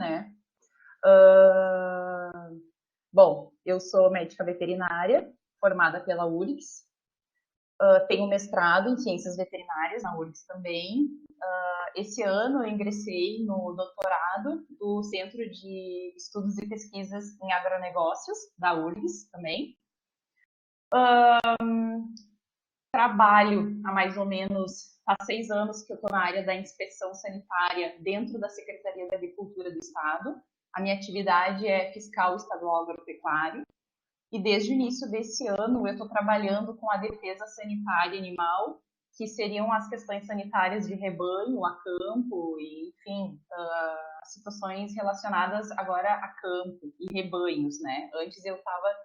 né? Bom, eu sou médica veterinária, formada pela URGS, tenho mestrado em ciências veterinárias na URGS também. Esse ano eu ingressei no doutorado do Centro de Estudos e Pesquisas em Agronegócios, da URGS também. Trabalho há mais ou menos 6 anos que eu estou na área da inspeção sanitária dentro da Secretaria da Agricultura do Estado. A minha atividade é fiscal estadual agropecuário. E desde o início desse ano eu estou trabalhando com a defesa sanitária animal, que seriam as questões sanitárias de rebanho, a campo, e, enfim, situações relacionadas agora a campo e rebanhos, né? Antes eu estava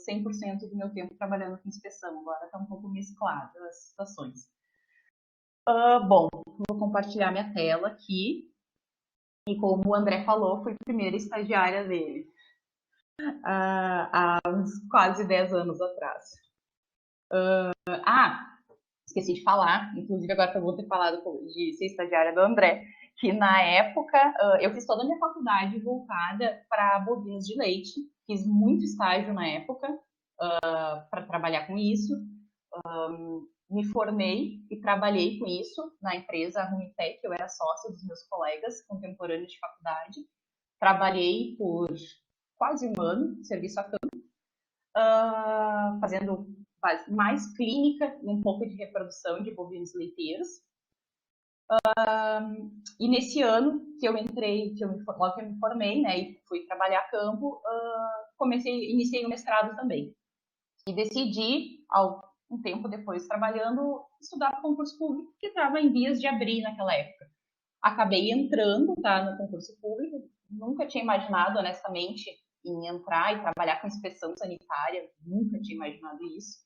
100% do meu tempo trabalhando com inspeção, agora está um pouco mesclado as situações. Bom, vou compartilhar minha tela aqui, e como o André falou, fui a primeira estagiária dele. Há uns quase 10 anos atrás. Esqueci de falar, inclusive agora que eu vou ter falado de ser estagiária do André, que na época eu fiz toda a minha faculdade voltada para bovinos de leite, fiz muito estágio na época para trabalhar com isso, me formei e trabalhei com isso na empresa Rumitec, eu era sócia dos meus colegas contemporâneos de faculdade, trabalhei por quase um ano, serviço a campo, fazendo mais clínica e um pouco de reprodução de bovinos leiteiros. E nesse ano que eu entrei, logo que eu me formei, né, e fui trabalhar a campo, iniciei o mestrado também. E decidi, um tempo depois trabalhando, estudar para concurso público, que estava em vias de abrir naquela época. Acabei entrando, tá, no concurso público, nunca tinha imaginado, honestamente, em entrar e trabalhar com inspeção sanitária, nunca tinha imaginado isso.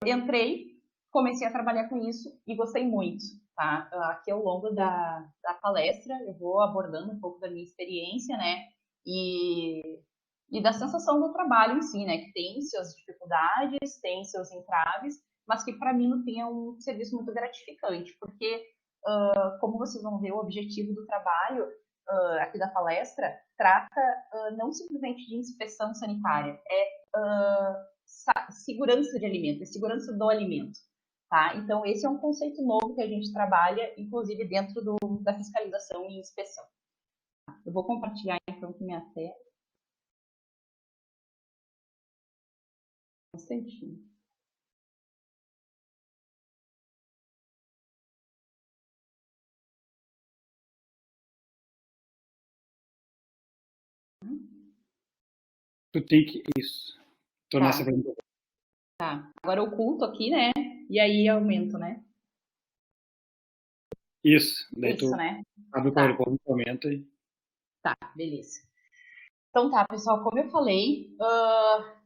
Entrei, comecei a trabalhar com isso e gostei muito, tá? Aqui ao longo da palestra eu vou abordando um pouco da minha experiência, né? E da sensação do trabalho em si, né? Que tem suas dificuldades, tem seus entraves, mas que para mim no fim é um serviço muito gratificante, porque como vocês vão ver, o objetivo do trabalho aqui da palestra trata não simplesmente de inspeção sanitária, segurança de alimento, segurança do alimento. Tá? Então, esse é um conceito novo que a gente trabalha, inclusive dentro da fiscalização e inspeção. Eu vou compartilhar então com minha tela. Um instantinho. Tu tem que. Isso. Tô nessa pergunta. Tá. Agora eu oculto aqui, né? E aí aumento, né? Isso. Daí Isso, tu né? abre o PowerPoint, comenta e. Tá, beleza. Então tá, pessoal, como eu falei,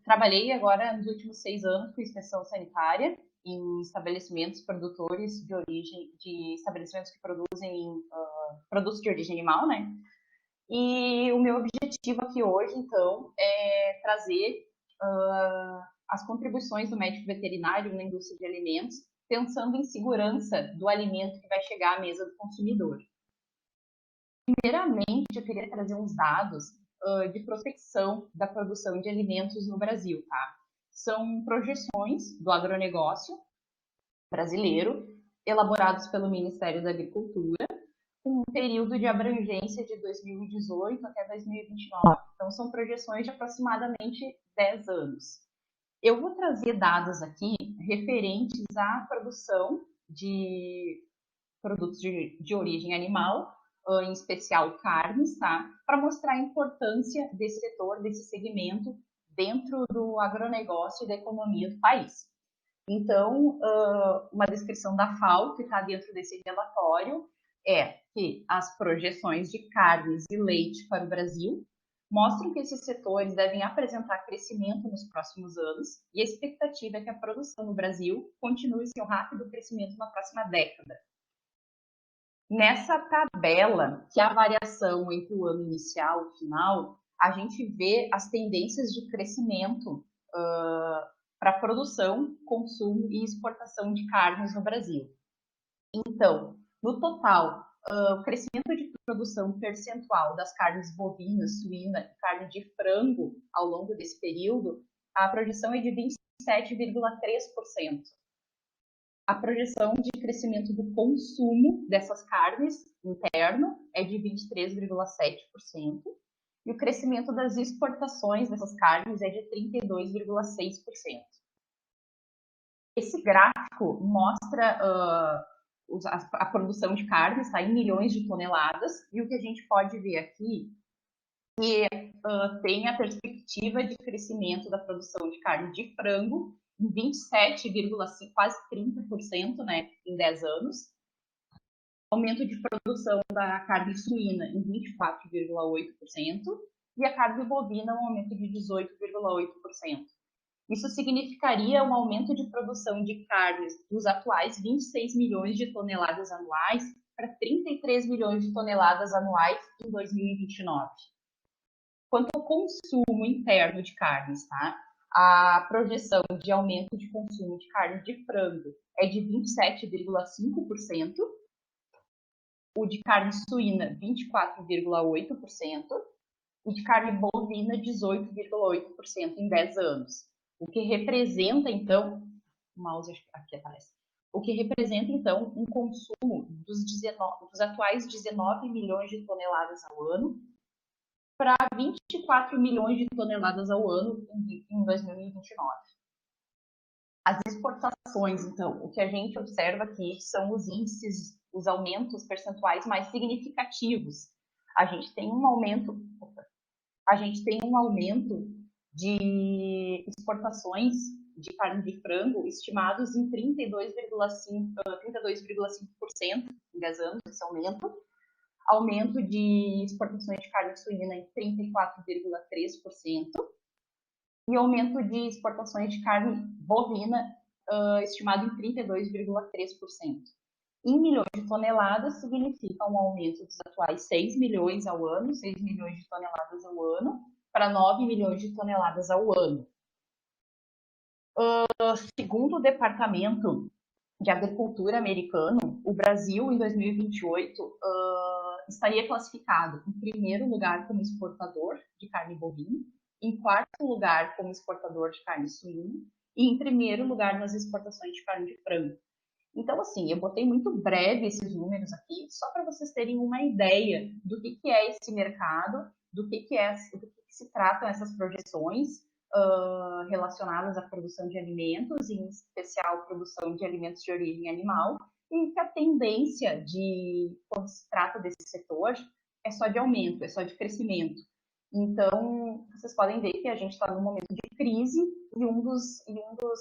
trabalhei agora nos últimos 6 anos com inspeção sanitária em estabelecimentos produtores de origem, de estabelecimentos que produzem produtos de origem animal, né? E o meu objetivo aqui hoje, então, é trazer as contribuições do médico veterinário na indústria de alimentos, pensando em segurança do alimento que vai chegar à mesa do consumidor. Primeiramente, eu queria trazer uns dados de prospecção da produção de alimentos no Brasil, tá? São projeções do agronegócio brasileiro, elaborados pelo Ministério da Agricultura, com um período de abrangência de 2018 até 2029. Então, são projeções de aproximadamente 10 anos. Eu vou trazer dados aqui referentes à produção de produtos de origem animal, em especial carnes, tá? Para mostrar a importância desse setor, desse segmento, dentro do agronegócio e da economia do país. Então, uma descrição da FAO, que está dentro desse relatório, é que as projeções de carnes e leite para o Brasil mostram que esses setores devem apresentar crescimento nos próximos anos e a expectativa é que a produção no Brasil continue seu rápido crescimento na próxima década. Nessa tabela, que é a variação entre o ano inicial e o final, a gente vê as tendências de crescimento para produção, consumo e exportação de carnes no Brasil. Então, no total, o crescimento de produção percentual das carnes bovina, suína e carne de frango ao longo desse período, a projeção é de 27,3%. A projeção de crescimento do consumo dessas carnes interno é de 23,7%. E o crescimento das exportações dessas carnes é de 32,6%. Esse gráfico mostra a produção de carne, está em milhões de toneladas, e o que a gente pode ver aqui é que tem a perspectiva de crescimento da produção de carne de frango em 27,5%, quase 30%, né, em 10 anos. Aumento de produção da carne suína em 24,8% e a carne bovina um aumento de 18,8%. Isso significaria um aumento de produção de carnes dos atuais 26 milhões de toneladas anuais para 33 milhões de toneladas anuais em 2029. Quanto ao consumo interno de carnes, tá? A projeção de aumento de consumo de carne de frango é de 27,5%, o de carne suína 24,8% e de carne bovina 18,8% em 10 anos. O que representa, então, o mouse aqui aparece, o que representa, então, um consumo dos atuais 19 milhões de toneladas ao ano para 24 milhões de toneladas ao ano em 2029. As exportações, então, o que a gente observa aqui são os índices, os aumentos percentuais mais significativos. A gente tem um aumento de exportações de carne de frango estimados em 32,5% em 10 anos, esse aumento de exportações de carne suína em 34,3% e aumento de exportações de carne bovina estimado em 32,3%. Em milhões de toneladas, significa um aumento dos atuais 6 milhões ao ano, 6 milhões de toneladas ao ano, para 9 milhões de toneladas ao ano. Segundo o Departamento de Agricultura americano, o Brasil, em 2028, estaria classificado em primeiro lugar como exportador de carne bovina, em quarto lugar como exportador de carne suína e em primeiro lugar nas exportações de carne de frango. Então, assim, eu botei muito breve esses números aqui, só para vocês terem uma ideia do que é esse mercado, do que se tratam essas projeções relacionadas à produção de alimentos, em especial produção de alimentos de origem animal, e que a tendência quando se trata desse setor, é só de aumento, é só de crescimento. Então, vocês podem ver que a gente está num momento de crise e um dos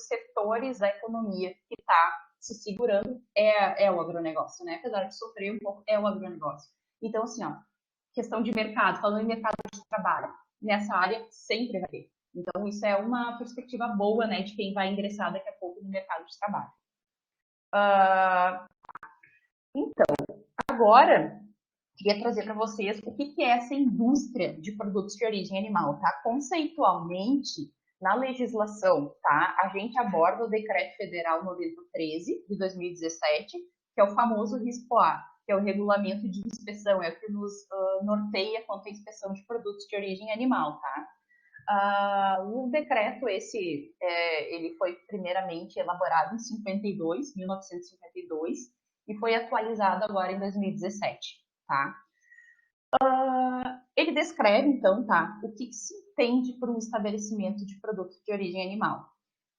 setores da economia que está se segurando é o agronegócio, né? Apesar de sofrer um pouco, é o agronegócio. Então, assim, ó, questão de mercado, falando em mercado de trabalho, nessa área sempre vai ter. Então, isso é uma perspectiva boa, né, de quem vai ingressar daqui a pouco no mercado de trabalho. Então, agora, queria trazer para vocês o que é essa indústria de produtos de origem animal, tá? Conceitualmente, na legislação, tá? A gente aborda o Decreto Federal 9013 de 2017, que é o famoso RISPOA, que é o Regulamento de Inspeção, é o que nos norteia quanto à inspeção de produtos de origem animal, tá? O decreto ele foi primeiramente elaborado em 1952, e foi atualizado agora em 2017, tá? Ele descreve, então, tá, o que se entende por um estabelecimento de produto de origem animal.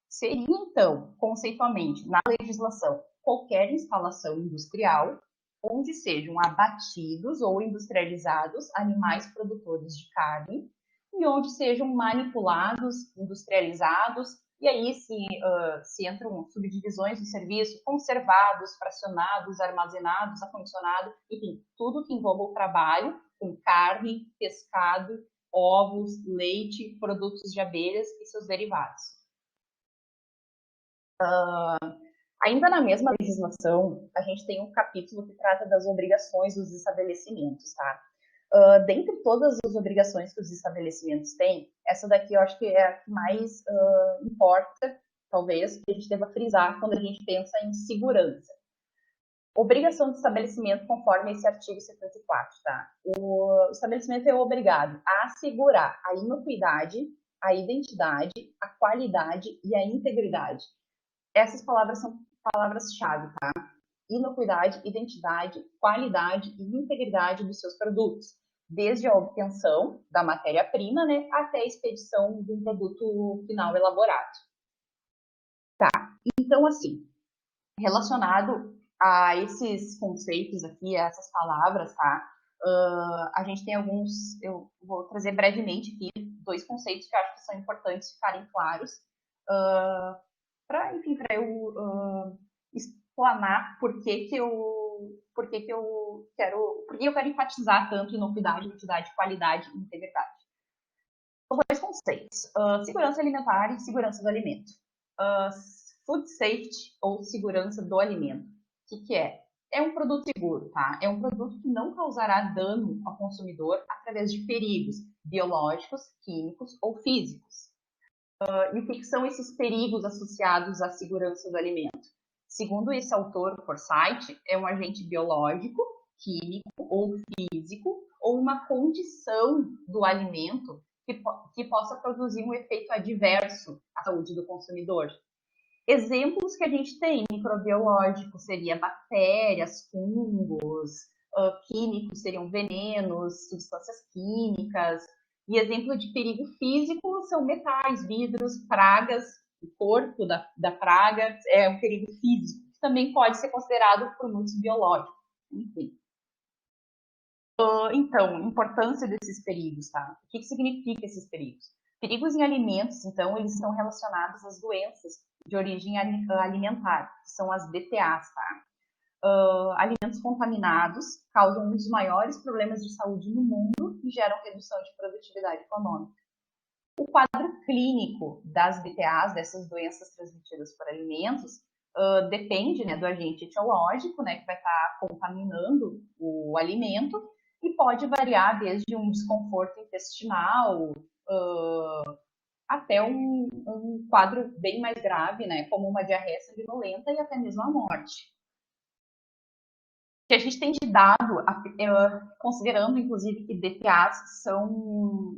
Seria, então, conceitualmente, na legislação, qualquer instalação industrial onde sejam abatidos ou industrializados animais produtores de carne e onde sejam manipulados, industrializados, e aí se entram subdivisões do serviço, conservados, fracionados, armazenados, acondicionados, enfim, tudo que envolva o trabalho com carne, pescado, ovos, leite, produtos de abelhas e seus derivados. Ainda na mesma legislação, a gente tem um capítulo que trata das obrigações dos estabelecimentos, tá? Dentre todas as obrigações que os estabelecimentos têm, essa daqui eu acho que é a que mais importa, talvez, que a gente deva frisar quando a gente pensa em segurança. Obrigação de estabelecimento conforme esse artigo 74, tá? O estabelecimento é obrigado a assegurar a inocuidade, a identidade, a qualidade e a integridade. Essas palavras são palavras-chave, tá? Inocuidade, identidade, qualidade e integridade dos seus produtos, desde a obtenção da matéria-prima, né, até a expedição de um produto final elaborado. Tá, então assim, relacionado a esses conceitos aqui, a essas palavras, tá? A gente tem alguns, eu vou trazer brevemente aqui, 2 conceitos que eu acho que são importantes ficarem claros, para eu explanar por que eu quero enfatizar tanto inocuidade, identidade, qualidade e integridade. São 2 conceitos, segurança alimentar e segurança do alimento. Food safety, ou segurança do alimento. O que é? É um produto seguro, tá? É um produto que não causará dano ao consumidor através de perigos biológicos, químicos ou físicos. E o que são esses perigos associados à segurança do alimento? Segundo esse autor, Forsyth, é um agente biológico, químico ou físico, ou uma condição do alimento que possa produzir um efeito adverso à saúde do consumidor. Exemplos que a gente tem, microbiológico seria bactérias, fungos, químicos seriam venenos, substâncias químicas, e exemplo de perigo físico são metais, vidros, pragas, o corpo da praga é um perigo físico, que também pode ser considerado por muitos biológicos, enfim. Então, importância desses perigos, tá? O que significa esses perigos? Perigos em alimentos, então, eles estão relacionados às doenças de origem alimentar, que são as DTAs, tá? Alimentos contaminados causam um dos maiores problemas de saúde no mundo e geram redução de produtividade econômica. O quadro clínico das DTAs, dessas doenças transmitidas por alimentos, depende, né, do agente etiológico, né, que vai estar contaminando o alimento, e pode variar desde um desconforto intestinal até um quadro bem mais grave, né, como uma diarreia sanguinolenta e até mesmo a morte. O que a gente tem de dado, considerando inclusive que DTAs são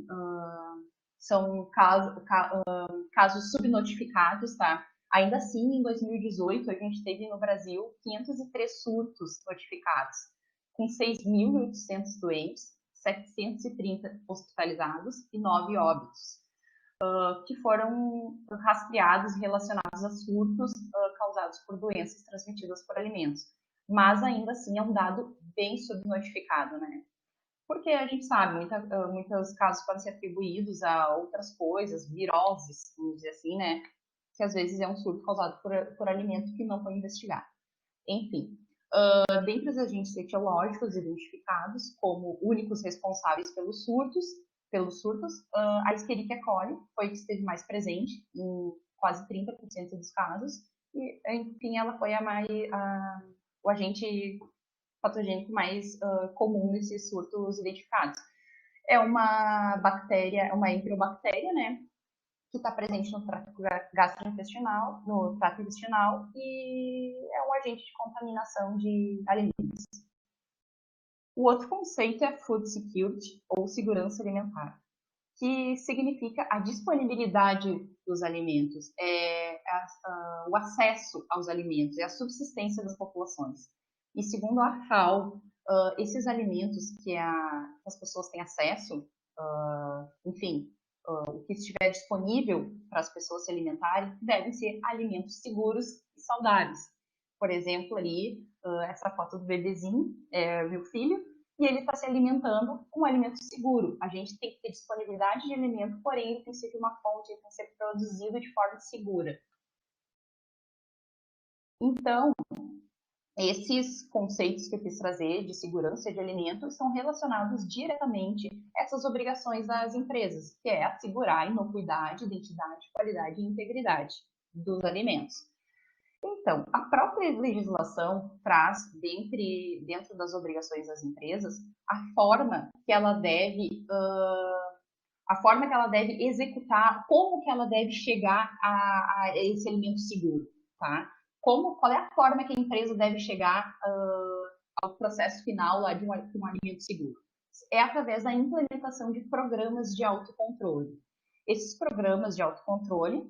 casos subnotificados, tá? Ainda assim, em 2018, a gente teve no Brasil 503 surtos notificados, com 6.800 doentes, 730 hospitalizados e 9 óbitos, que foram rastreados e relacionados a surtos causados por doenças transmitidas por alimentos. Mas ainda assim é um dado bem subnotificado, né? Porque a gente sabe, muitos casos podem ser atribuídos a outras coisas, viroses, vamos dizer assim, né? Que às vezes é um surto causado por alimento que não foi investigado. Enfim, dentre os agentes etiológicos identificados como únicos responsáveis pelos surtos, a Escherichia coli foi que esteve mais presente em quase 30% dos casos, e, enfim, ela foi o agente patogênico mais comum nesses surtos identificados. É uma bactéria, uma enterobactéria, né, que está presente no trato gastrointestinal, no trato intestinal, e é um agente de contaminação de alimentos. O outro conceito é food security, ou segurança alimentar, que significa a disponibilidade dos alimentos, o acesso aos alimentos, a subsistência das populações. E segundo a FAO, esses alimentos que as pessoas têm acesso, enfim, o que estiver disponível para as pessoas se alimentarem, devem ser alimentos seguros e saudáveis. Por exemplo, ali, essa foto do bebezinho, meu filho, e ele está se alimentando com um alimento seguro. A gente tem que ter disponibilidade de alimento, porém ele tem que ser de uma fonte, ele tem que ser produzido de forma segura. Então, esses conceitos que eu quis trazer de segurança de alimentos são relacionados diretamente a essas obrigações das empresas, que é assegurar a inocuidade, identidade, qualidade e integridade dos alimentos. Então, a própria legislação traz, dentro das obrigações das empresas, a forma que ela deve executar, como que ela deve chegar a esse alimento seguro, tá? qual é a forma que a empresa deve chegar ao processo final lá de um alimento seguro? É através da implementação de programas de autocontrole. Esses programas de autocontrole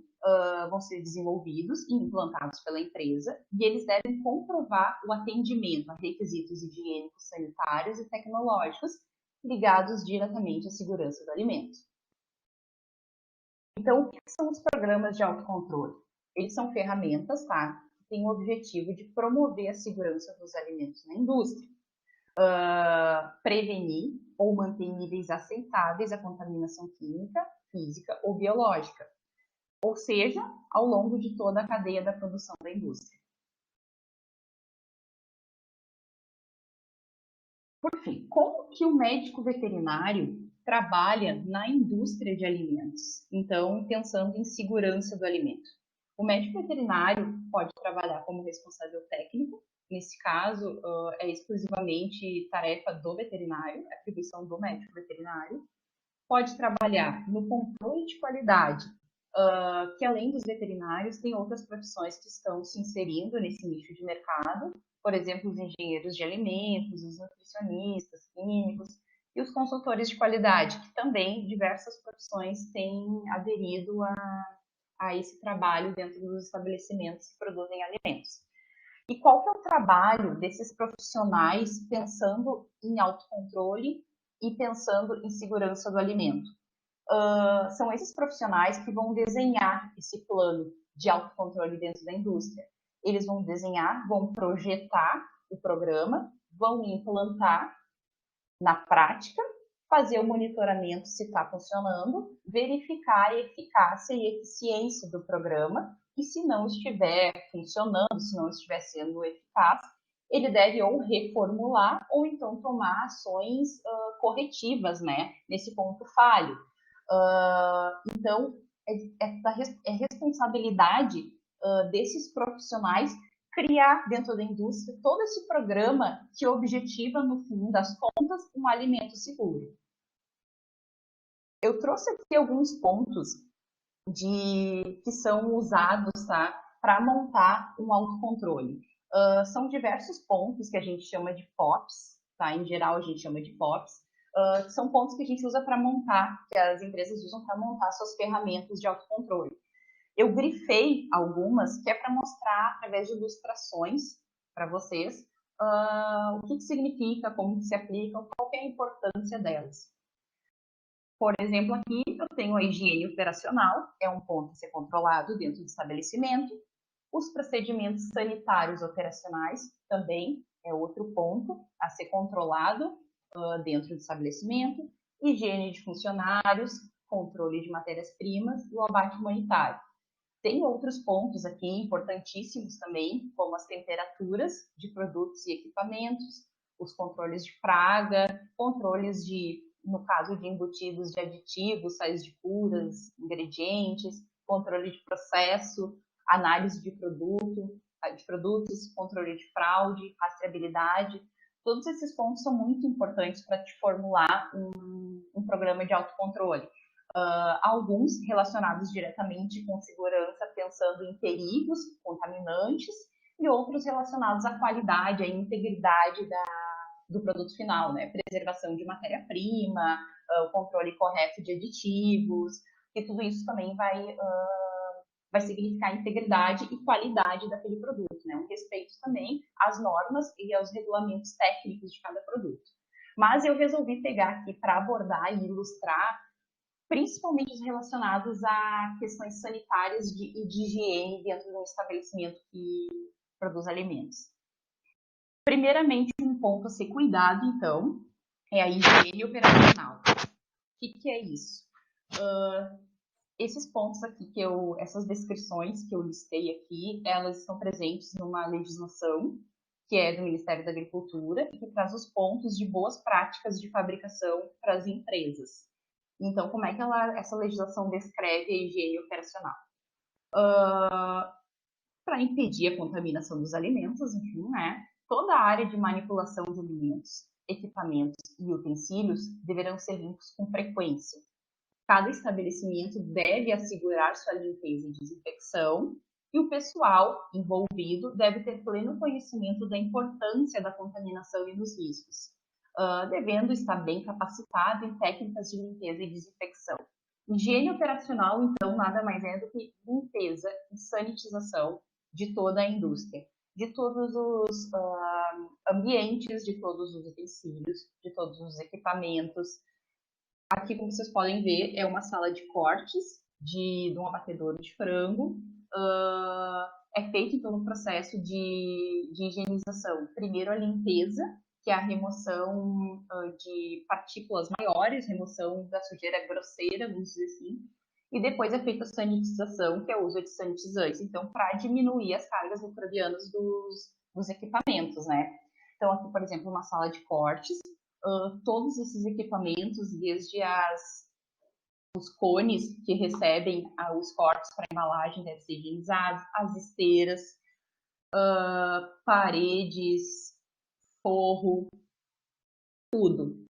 vão ser desenvolvidos e implantados pela empresa e eles devem comprovar o atendimento a requisitos higiênicos, sanitários e tecnológicos ligados diretamente à segurança do alimento. Então, o que são os programas de autocontrole? Eles são ferramentas, tá? Que têm o objetivo de promover a segurança dos alimentos na indústria, prevenir ou manter níveis aceitáveis a contaminação química, física ou biológica, ou seja, ao longo de toda a cadeia da produção da indústria. Por fim, como que o médico veterinário trabalha na indústria de alimentos? Então, pensando em segurança do alimento. O médico veterinário pode trabalhar como responsável técnico. Nesse caso, é exclusivamente tarefa do veterinário, atribuição do médico veterinário. Pode trabalhar no controle de qualidade, que além dos veterinários, tem outras profissões que estão se inserindo nesse nicho de mercado, por exemplo, os engenheiros de alimentos, os nutricionistas, químicos e os consultores de qualidade, que também diversas profissões têm aderido a esse trabalho dentro dos estabelecimentos que produzem alimentos. E qual que é o trabalho desses profissionais pensando em autocontrole e pensando em segurança do alimento? São esses profissionais que vão desenhar esse plano de autocontrole dentro da indústria. Eles vão desenhar, vão projetar o programa, vão implantar na prática, fazer o monitoramento se está funcionando, verificar a eficácia e eficiência do programa e se não estiver funcionando, se não estiver sendo eficaz, ele deve ou reformular ou então tomar ações corretivas, né, nesse ponto falho. Então, é responsabilidade desses profissionais criar dentro da indústria todo esse programa que objetiva, no fim das contas, um alimento seguro. Eu trouxe aqui alguns pontos que são usados, tá, para montar um autocontrole. São diversos pontos que a gente chama de POPs, tá? Em geral a gente chama de POPs. São pontos que a gente usa para montar, que as empresas usam para montar suas ferramentas de autocontrole. Eu grifei algumas que é para mostrar, através de ilustrações, para vocês, o que significa, como que se aplica, qual que é a importância delas. Por exemplo, aqui eu tenho a higiene operacional, é um ponto a ser controlado dentro do estabelecimento. Os procedimentos sanitários operacionais também é outro ponto a ser controlado dentro do estabelecimento. Higiene de funcionários, controle de matérias-primas e o abate humanitário. Tem outros pontos aqui importantíssimos também, como as temperaturas de produtos e equipamentos, os controles de praga, controles de, no caso de embutidos de aditivos, sais de curas, ingredientes, controle de processo, análise de produtos, controle de fraude, rastreabilidade. Todos esses pontos são muito importantes para te formular um programa de autocontrole. Alguns relacionados diretamente com segurança, pensando em perigos contaminantes, e outros relacionados à qualidade, à integridade do produto final, né? Preservação de matéria-prima, o controle correto de aditivos, e tudo isso também vai significar integridade e qualidade daquele produto, né? Um respeito também às normas e aos regulamentos técnicos de cada produto. Mas eu resolvi pegar aqui para abordar e ilustrar principalmente os relacionados a questões sanitárias e de higiene dentro de um estabelecimento que produz alimentos. Primeiramente, um ponto a ser cuidado, então, é a higiene operacional. O que é isso? Esses pontos aqui, essas descrições que eu listei aqui, elas estão presentes numa legislação que é do Ministério da Agricultura e que traz os pontos de boas práticas de fabricação para as empresas. Então, como é que essa legislação descreve a higiene operacional? Para impedir a contaminação dos alimentos, enfim, né? Toda a área de manipulação de alimentos, equipamentos e utensílios deverão ser limpos com frequência. Cada estabelecimento deve assegurar sua limpeza e desinfecção E o pessoal envolvido deve ter pleno conhecimento da importância da contaminação e dos riscos, devendo estar bem capacitado em técnicas de limpeza e desinfecção. Higiene operacional, então, nada mais é do que limpeza e sanitização de toda a indústria, de todos os ambientes, de todos os utensílios, de todos os equipamentos. Aqui, como vocês podem ver, é uma sala de cortes de um abatedouro de frango. É feito, então, um processo de higienização. Primeiro, a limpeza, que é a remoção de partículas maiores, remoção da sujeira grosseira, vamos dizer assim. E depois é feita a sanitização, que é o uso de sanitizantes. Então, para diminuir as cargas microbianas dos equipamentos, né? Então, aqui, por exemplo, uma sala de cortes. Todos esses equipamentos, desde os cones que recebem os cortes para embalagem devem ser higienizados, as esteiras, paredes, forro, tudo.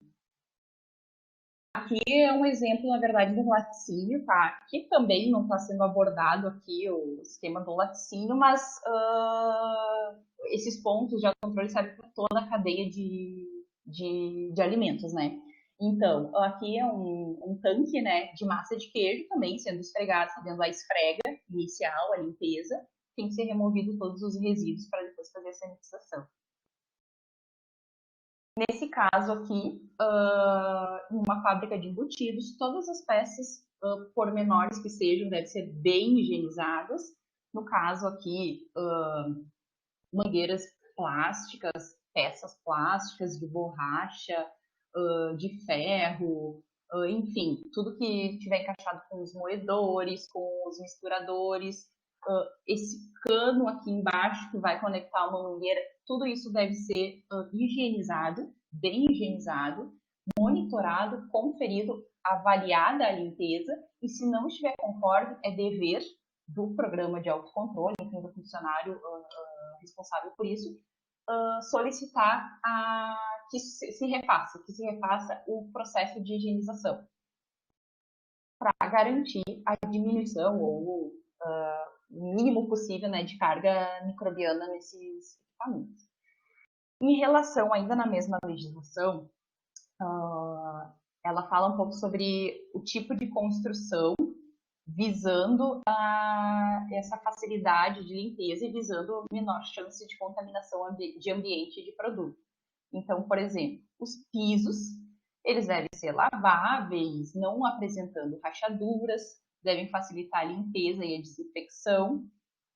Aqui é um exemplo, na verdade, do laticínio, tá? Que também não está sendo abordado aqui o esquema do laticínio, mas esses pontos de autocontrole servem para toda a cadeia de alimentos, né? Então, aqui é um tanque, né, de massa de queijo também sendo esfregado, fazendo a esfrega inicial, a limpeza. Tem que ser removido todos os resíduos para depois fazer a sanitização. Nesse caso aqui, numa fábrica de embutidos, todas as peças, por menores que sejam, devem ser bem higienizadas. No caso aqui, mangueiras plásticas, peças plásticas de borracha, de ferro, enfim, tudo que tiver encaixado com os moedores, com os misturadores, esse cano aqui embaixo que vai conectar uma mangueira, tudo isso deve ser higienizado, bem higienizado, monitorado, conferido, avaliada a limpeza, e se não estiver conforme, é dever do programa de autocontrole, enfim, do funcionário responsável por isso, solicitar que se refaça o processo de higienização para garantir a diminuição ou o mínimo possível, né, de carga microbiana nesses equipamentos. Em relação, ainda na mesma legislação, ela fala um pouco sobre o tipo de construção visando essa facilidade de limpeza e visando menor chance de contaminação de ambiente e de produto. Então, por exemplo, os pisos, eles devem ser laváveis, não apresentando rachaduras, devem facilitar a limpeza e a desinfecção.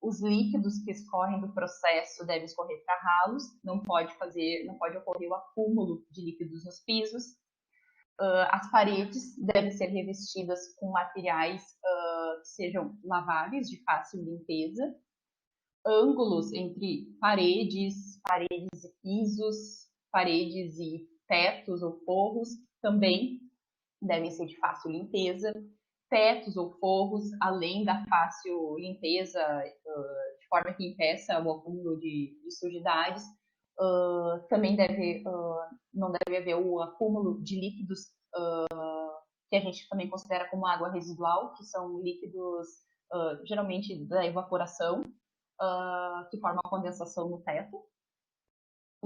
Os líquidos que escorrem do processo devem escorrer para ralos, não pode ocorrer o acúmulo de líquidos nos pisos. As paredes devem ser revestidas com materiais que sejam laváveis, de fácil limpeza. Ângulos entre paredes e pisos, paredes e tetos ou forros também devem ser de fácil limpeza. Tetos ou forros, além da fácil limpeza, de forma que impeça o acúmulo de sujidades, também não deve haver o acúmulo de líquidos que a gente também considera como água residual, que são líquidos geralmente da evaporação, que formam a condensação no teto.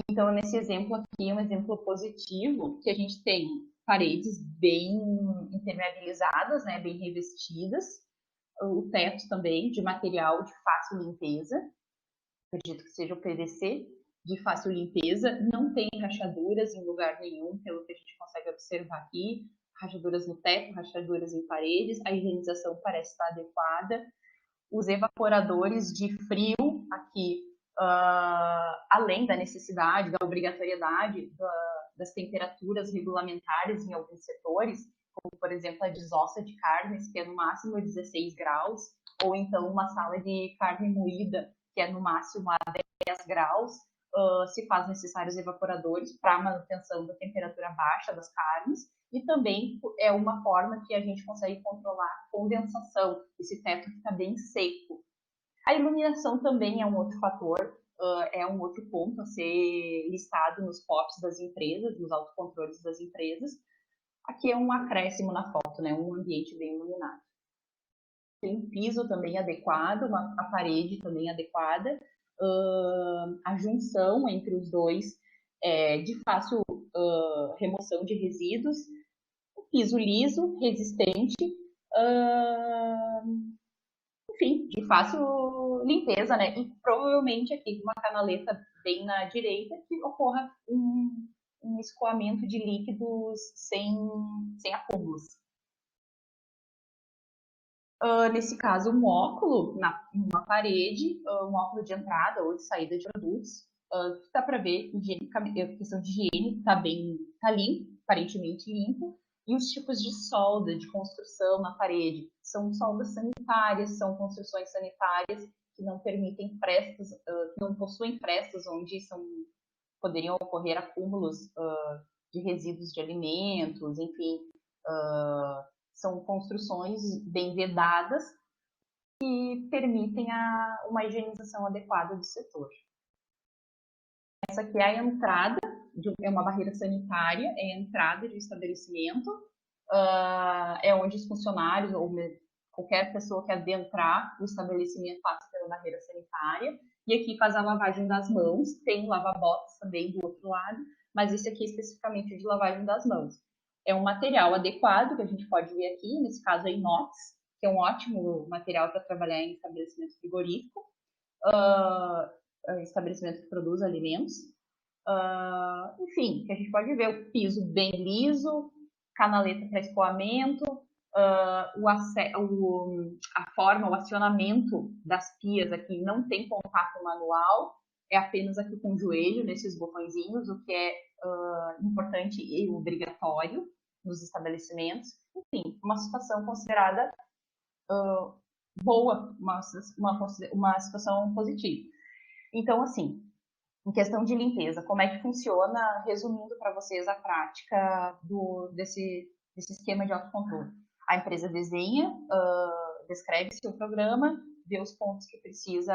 Então, nesse exemplo aqui, é um exemplo positivo, que a gente tem paredes bem impermeabilizadas, né, bem revestidas, o teto também de material de fácil limpeza, acredito que seja o PVC, de fácil limpeza, não tem rachaduras em lugar nenhum, pelo que a gente consegue observar aqui, rachaduras no teto, rachaduras em paredes, a higienização parece estar adequada, os evaporadores de frio aqui, além da necessidade, da obrigatoriedade das temperaturas regulamentares em alguns setores, como, por exemplo, a desossa de carnes, que é no máximo 16 graus, ou então uma sala de carne moída, que é no máximo a 10 graus, se faz necessários evaporadores para a manutenção da temperatura baixa das carnes, e também é uma forma que a gente consegue controlar a condensação, esse teto fica bem seco. A iluminação também é um outro fator, é um outro ponto a ser listado nos POPs das empresas, nos autocontroles das empresas. Aqui é um acréscimo na foto, né? Um ambiente bem iluminado. tem um piso também adequado, a parede também adequada, a junção entre os dois é de fácil remoção de resíduos, piso liso, resistente, enfim, de fácil limpeza, né? E provavelmente aqui com uma canaleta bem na direita que ocorra um escoamento de líquidos sem acúmulos. Nesse caso, um óculo numa parede, um óculo de entrada ou de saída de produtos, dá para ver a questão de higiene, tá limpo, aparentemente limpo, e os tipos de solda, de construção na parede, são soldas sanitárias, são construções sanitárias que não permitem frestas, que não possuem frestas onde poderiam ocorrer acúmulos de resíduos de alimentos, enfim, são construções bem vedadas que permitem uma higienização adequada do setor. Essa aqui é a entrada, é uma barreira sanitária, é a entrada de estabelecimento, é onde os funcionários ou qualquer pessoa que adentrar o estabelecimento passa pela barreira sanitária, e aqui faz a lavagem das mãos, tem um lava-botas também do outro lado, mas esse aqui é especificamente de lavagem das mãos. É um material adequado, que a gente pode ver aqui, nesse caso é inox, que é um ótimo material para trabalhar em estabelecimento frigorífico, estabelecimento que produz alimentos. Enfim, que a gente pode ver o piso bem liso, canaleta para escoamento, a forma, o acionamento das pias aqui não tem contato manual, é apenas aqui com o joelho, nesses botõezinhos, o que é importante e obrigatório nos estabelecimentos. Enfim, uma situação considerada boa, uma situação positiva. Então, assim, em questão de limpeza, como é que funciona, resumindo para vocês a prática desse esquema de autocontrole. A empresa desenha, descreve seu programa, vê os pontos que precisa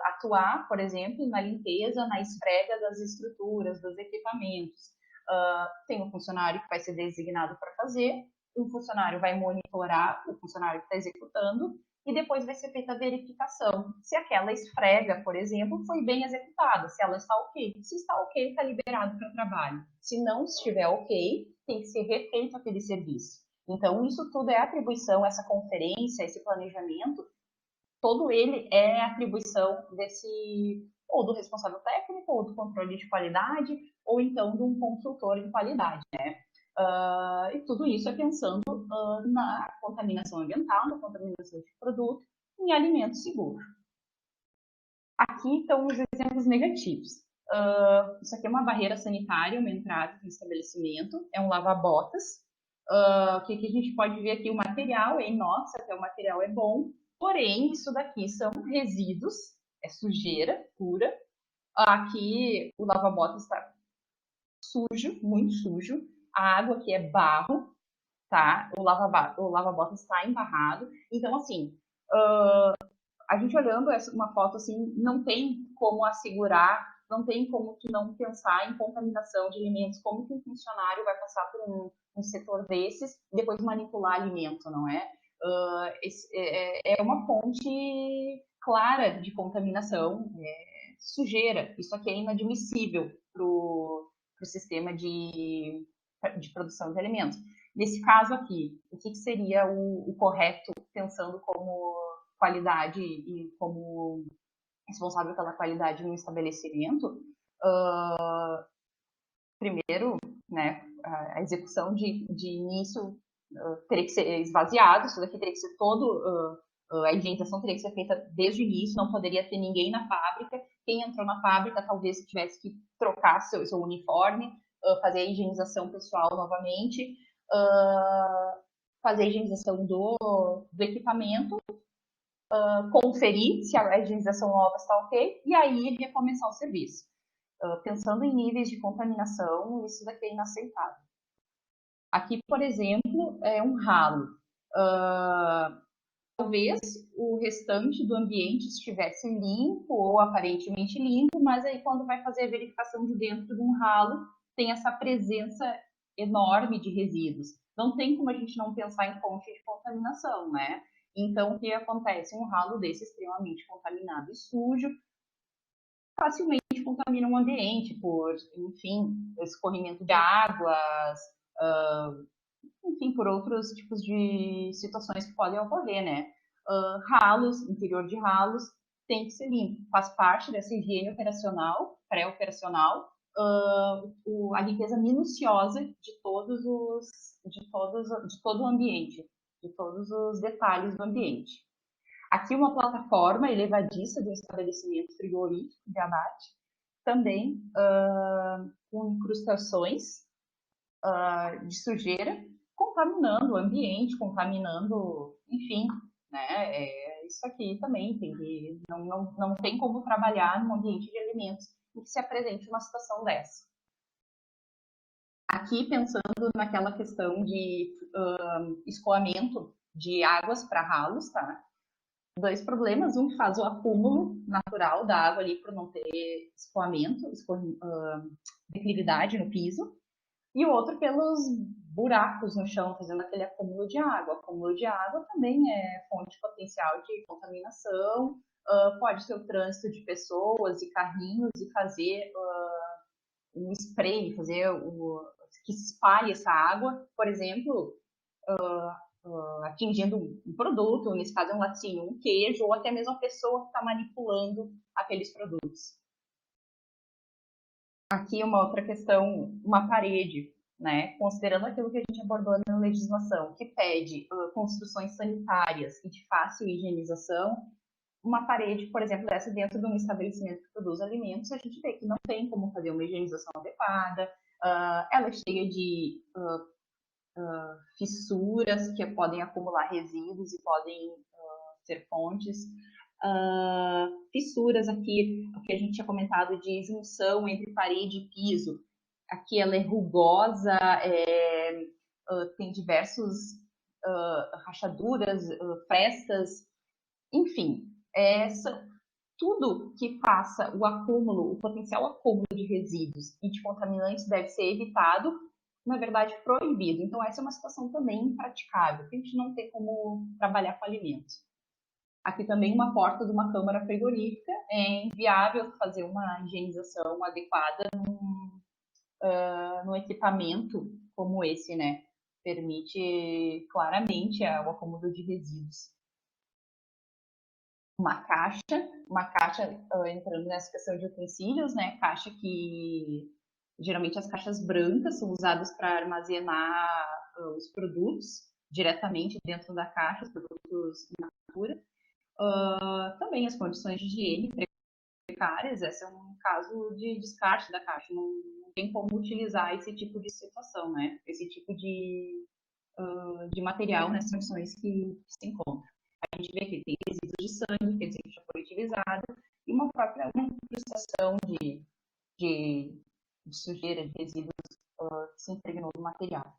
atuar, por exemplo, na limpeza, na esfrega das estruturas, dos equipamentos. Tem um funcionário que vai ser designado para fazer, um funcionário vai monitorar o funcionário que está executando, e depois vai ser feita a verificação se aquela esfrega, por exemplo, foi bem executada, se ela está ok. Se está ok, está liberado para o trabalho. Se não estiver ok, tem que ser refeito aquele serviço. Então, isso tudo é atribuição, essa conferência, esse planejamento, todo ele é atribuição ou do responsável técnico, ou do controle de qualidade, ou então de um consultor de qualidade, né? E tudo isso é pensando na contaminação ambiental, na contaminação de produto, em alimento seguro. Aqui estão os exemplos negativos. Isso aqui é uma barreira sanitária, uma entrada no estabelecimento, é um lava-botas. O que a gente pode ver aqui? O material é inox, até o material é bom, porém, isso daqui são resíduos, é sujeira pura. Aqui o lava-botas está sujo, muito sujo. A água aqui é barro, tá? O lava-botas está embarrado. Então, assim, a gente olhando uma foto assim, não tem como assegurar, não tem como tu não pensar em contaminação de alimentos, como que um funcionário vai passar por um setor desses e depois manipular alimento, não é? É uma fonte clara de contaminação, sujeira. Isso aqui é inadmissível para o sistema de produção de alimentos. Nesse caso aqui, o que seria o correto, pensando como qualidade e como responsável pela qualidade no estabelecimento? Primeiro, né, a execução de início teria que ser esvaziado, isso daqui teria que ser a higienização teria que ser feita desde o início, não poderia ter ninguém na fábrica. Quem entrou na fábrica talvez tivesse que trocar seu uniforme, fazer a higienização pessoal novamente, fazer a higienização do equipamento, conferir se a higienização nova está ok, e aí ele ia começar o serviço. Pensando em níveis de contaminação, isso daqui é inaceitável. Aqui, por exemplo, é um ralo. Talvez o restante do ambiente estivesse limpo ou aparentemente limpo, mas aí quando vai fazer a verificação de dentro de um ralo, tem essa presença enorme de resíduos. Não tem como a gente não pensar em fonte de contaminação, né? Então, o que acontece? Um ralo desse extremamente contaminado e sujo facilmente contamina o ambiente por, enfim, escorrimento de águas, enfim, por outros tipos de situações que podem ocorrer, né? Ralos, interior de ralos, tem que ser limpo. Faz parte dessa higiene operacional, pré-operacional, a limpeza minuciosa de todos os, de todo o ambiente, de todos os detalhes do ambiente. Aqui uma plataforma elevadiça de um estabelecimento frigorífico de abate, também com incrustações de sujeira, contaminando o ambiente, contaminando, enfim, né? Isso aqui também tem que, não tem como trabalhar num ambiente de alimentos em que se apresente uma situação dessa. Aqui, pensando naquela questão de escoamento de águas para ralos, tá? Dois problemas. Um que faz o acúmulo natural da água ali por não ter escoamento, declividade no piso. E o outro pelos buracos no chão, fazendo aquele acúmulo de água. O acúmulo de água também é fonte potencial de contaminação. Pode ser o trânsito de pessoas e carrinhos e fazer um spray, que se espalhe essa água, por exemplo, atingindo um produto, nesse caso é um laticínio, um queijo, ou até mesmo a pessoa que está manipulando aqueles produtos. Aqui uma outra questão, uma parede, né? Considerando aquilo que a gente abordou na legislação, que pede construções sanitárias e de fácil higienização, uma parede, por exemplo, dessa dentro de um estabelecimento que produz alimentos, a gente vê que não tem como fazer uma higienização adequada, ela é cheia de fissuras que podem acumular resíduos e podem ser fontes. Fissuras aqui, o que a gente tinha comentado de junção entre parede e piso. Aqui ela é rugosa, tem diversos rachaduras, frestas, enfim, tudo que faça o acúmulo, o potencial acúmulo de resíduos e de contaminantes deve ser evitado, na verdade proibido. Então essa é uma situação também impraticável, porque a gente não tem como trabalhar com alimentos. Aqui também uma porta de uma câmara frigorífica, é inviável fazer uma higienização adequada num equipamento como esse, né? Permite claramente o acúmulo de resíduos. Uma caixa entrando nessa questão de utensílios, né? Caixa que geralmente as caixas brancas são usadas para armazenar os produtos diretamente dentro da caixa, os produtos in natura. Também as condições de higiene precárias, esse é um caso de descarte da caixa, não tem como utilizar esse tipo de situação, né? Esse tipo de material nas condições que se encontra. A gente vê que tem resíduos de sangue, quer dizer que já foi utilizado, e uma própria incrustação de sujeira, de resíduos que se impregnou no material.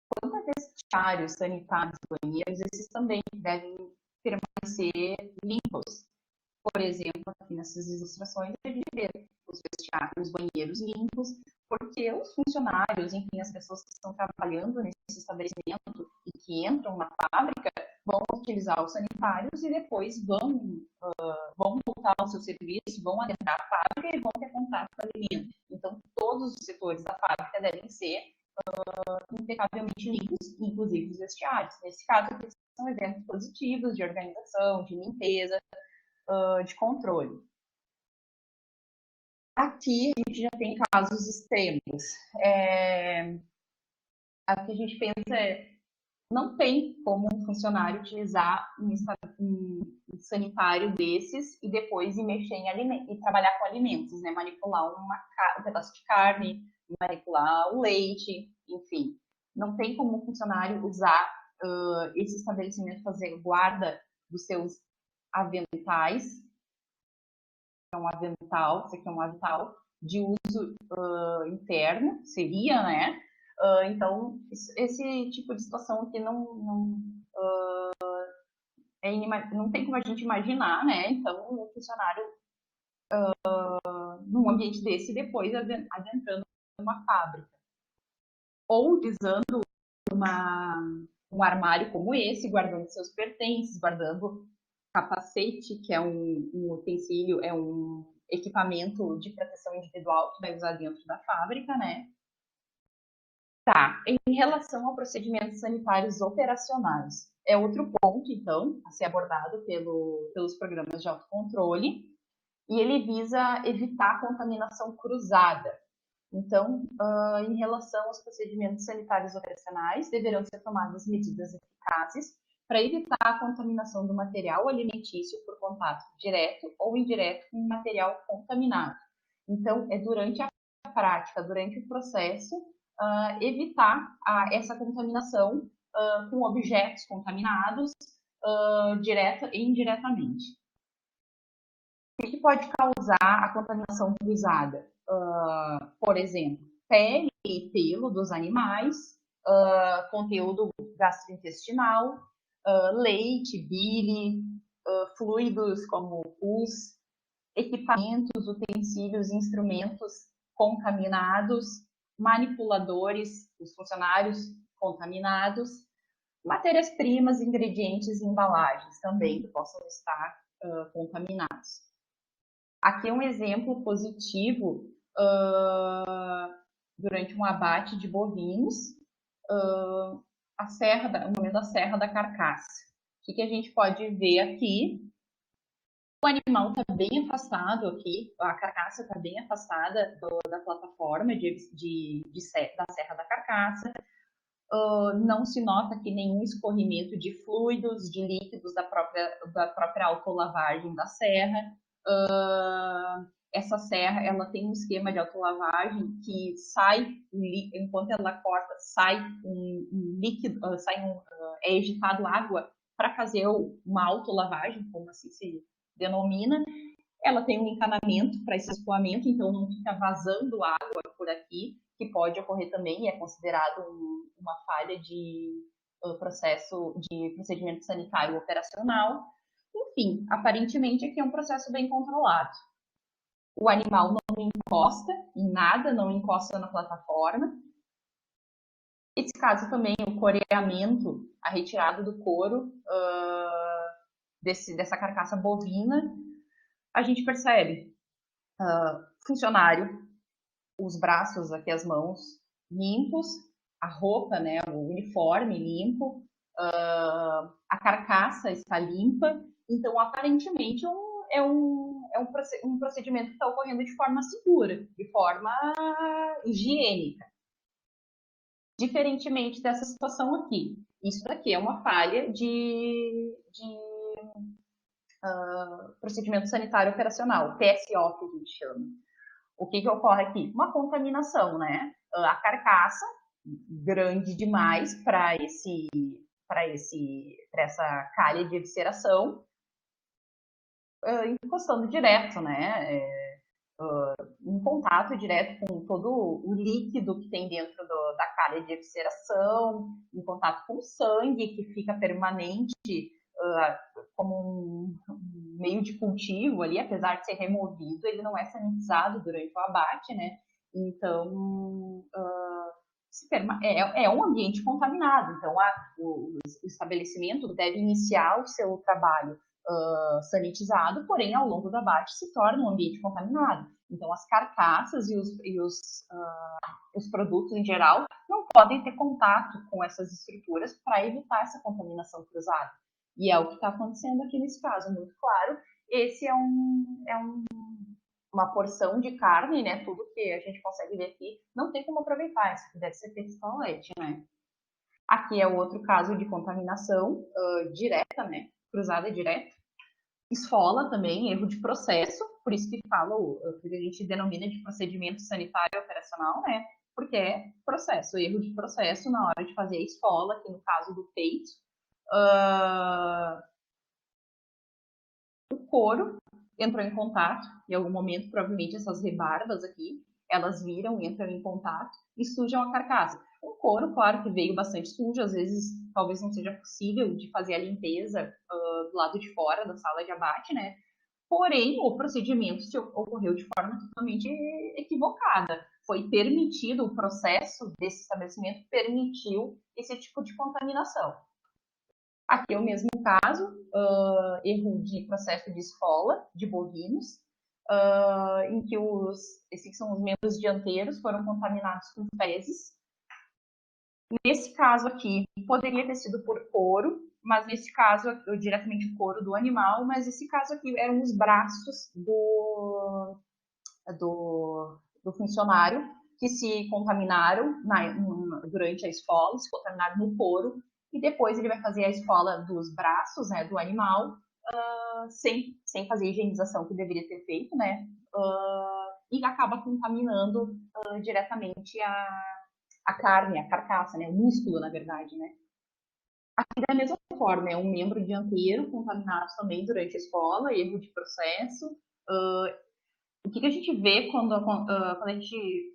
Quanto a vestiários, sanitários e banheiros, esses também devem permanecer limpos. Por exemplo, aqui nessas ilustrações, a gente vê os vestiários, os banheiros limpos, porque os funcionários, enfim, as pessoas que estão trabalhando nesse estabelecimento e que entram na fábrica, vão utilizar os sanitários e depois vão voltar ao seu serviço, vão adentrar a fábrica e vão ter contato com o alimento. Então, todos os setores da fábrica devem ser impecavelmente limpos, inclusive os vestiários. Nesse caso, são eventos positivos de organização, de limpeza, de controle. Aqui a gente já tem casos extremos. O que a gente pensa não tem como um funcionário utilizar um sanitário desses e depois ir mexer em alimentos, e trabalhar com alimentos, né? Manipular um pedaço de carne, manipular o leite, enfim. Não tem como um funcionário usar esse estabelecimento, fazer guarda dos seus aventais. Um avental, isso aqui é um avental de uso interno, seria, né? Então, esse tipo de situação aqui não tem como a gente imaginar, né? Então, um funcionário num ambiente desse depois adentrando uma fábrica ou utilizando um armário como esse, guardando seus pertences, guardando capacete, que é um utensílio, é um equipamento de proteção individual que vai usar dentro da fábrica, né? Tá, em relação a procedimentos sanitários operacionais, é outro ponto, então, a ser abordado pelos programas de autocontrole, e ele visa evitar a contaminação cruzada. Então, em relação aos procedimentos sanitários operacionais, deverão ser tomadas medidas eficazes para evitar a contaminação do material alimentício por contato direto ou indireto com material contaminado. Então, é durante a prática, durante o processo, evitar essa contaminação com objetos contaminados direta e indiretamente. O que pode causar a contaminação cruzada? Por exemplo, pele e pelo dos animais, conteúdo gastrointestinal, leite, bile, fluidos como pus, equipamentos, utensílios, instrumentos contaminados, manipuladores, os funcionários contaminados, matérias-primas, ingredientes e embalagens também que possam estar contaminados. Aqui é um exemplo positivo durante um abate de bovinos, o momento da serra da carcaça. O que a gente pode ver aqui? O animal está bem afastado aqui, a carcaça está bem afastada da plataforma da serra da carcaça. Não se nota aqui nenhum escorrimento de fluidos, de líquidos da própria autolavagem da serra. Essa serra, ela tem um esquema de autolavagem que sai, enquanto ela corta, sai um líquido, é ejetado água para fazer uma autolavagem, como assim se denomina. Ela tem um encanamento para esse escoamento, então não fica vazando água por aqui, que pode ocorrer também e é considerado uma falha de procedimento sanitário operacional. Enfim, aparentemente aqui é um processo bem controlado. O animal não encosta em nada, não encosta na plataforma. Esse caso também, o coreamento, a retirada do couro dessa carcaça bovina, a gente percebe funcionário, os braços aqui, as mãos limpos, a roupa, né, o uniforme limpo, a carcaça está limpa, então aparentemente é um procedimento que está ocorrendo de forma segura, de forma higiênica. Diferentemente dessa situação aqui. Isso daqui é uma falha de procedimento sanitário operacional, PSO que a gente chama. O que ocorre aqui? Uma contaminação, né? A carcaça, grande demais para essa calha de evisceração, encostando direto, né? Em contato direto com todo o líquido que tem dentro da calha de evisceração, em contato com o sangue, que fica permanente como um meio de cultivo ali, apesar de ser removido, ele não é sanitizado durante o abate, né? Então, é um ambiente contaminado. Então, o estabelecimento deve iniciar o seu trabalho sanitizado, porém, ao longo do abate, se torna um ambiente contaminado. Então, as carcaças e os produtos em geral não podem ter contato com essas estruturas para evitar essa contaminação cruzada. E é o que está acontecendo aqui nesse caso, muito claro. Esse é uma porção de carne, né? Tudo que a gente consegue ver aqui, não tem como aproveitar. Isso aqui deve ser feito em toalete, né? Aqui é o outro caso de contaminação direta, né? Cruzada direta. Esfola também, erro de processo, por isso que que a gente denomina de procedimento sanitário operacional, né? Porque é processo, erro de processo na hora de fazer a esfola, aqui no caso do peito. O couro entrou em contato, em algum momento, provavelmente essas rebarbas aqui, elas viram, entram em contato e sujam a carcaça. O couro, claro que veio bastante sujo, às vezes talvez não seja possível de fazer a limpeza do lado de fora da sala de abate, né? Porém, o procedimento se ocorreu de forma totalmente equivocada. foi permitido, o processo desse estabelecimento permitiu esse tipo de contaminação. Aqui é o mesmo caso, erro de processo de escola de bovinos, em que esses são os membros dianteiros, foram contaminados com fezes. Nesse caso aqui, poderia ter sido por couro, mas nesse caso, diretamente o couro do animal, mas nesse caso aqui eram os braços do funcionário que se contaminaram durante a escola, se contaminaram no couro, e depois ele vai fazer a escola dos braços, né, do animal, sem fazer a higienização que deveria ter feito, né, e acaba contaminando diretamente a carne, a carcaça, né, o músculo, na verdade, né. Aqui da mesma forma, é um membro dianteiro contaminado também durante a escola, erro de processo. O que a gente vê quando a gente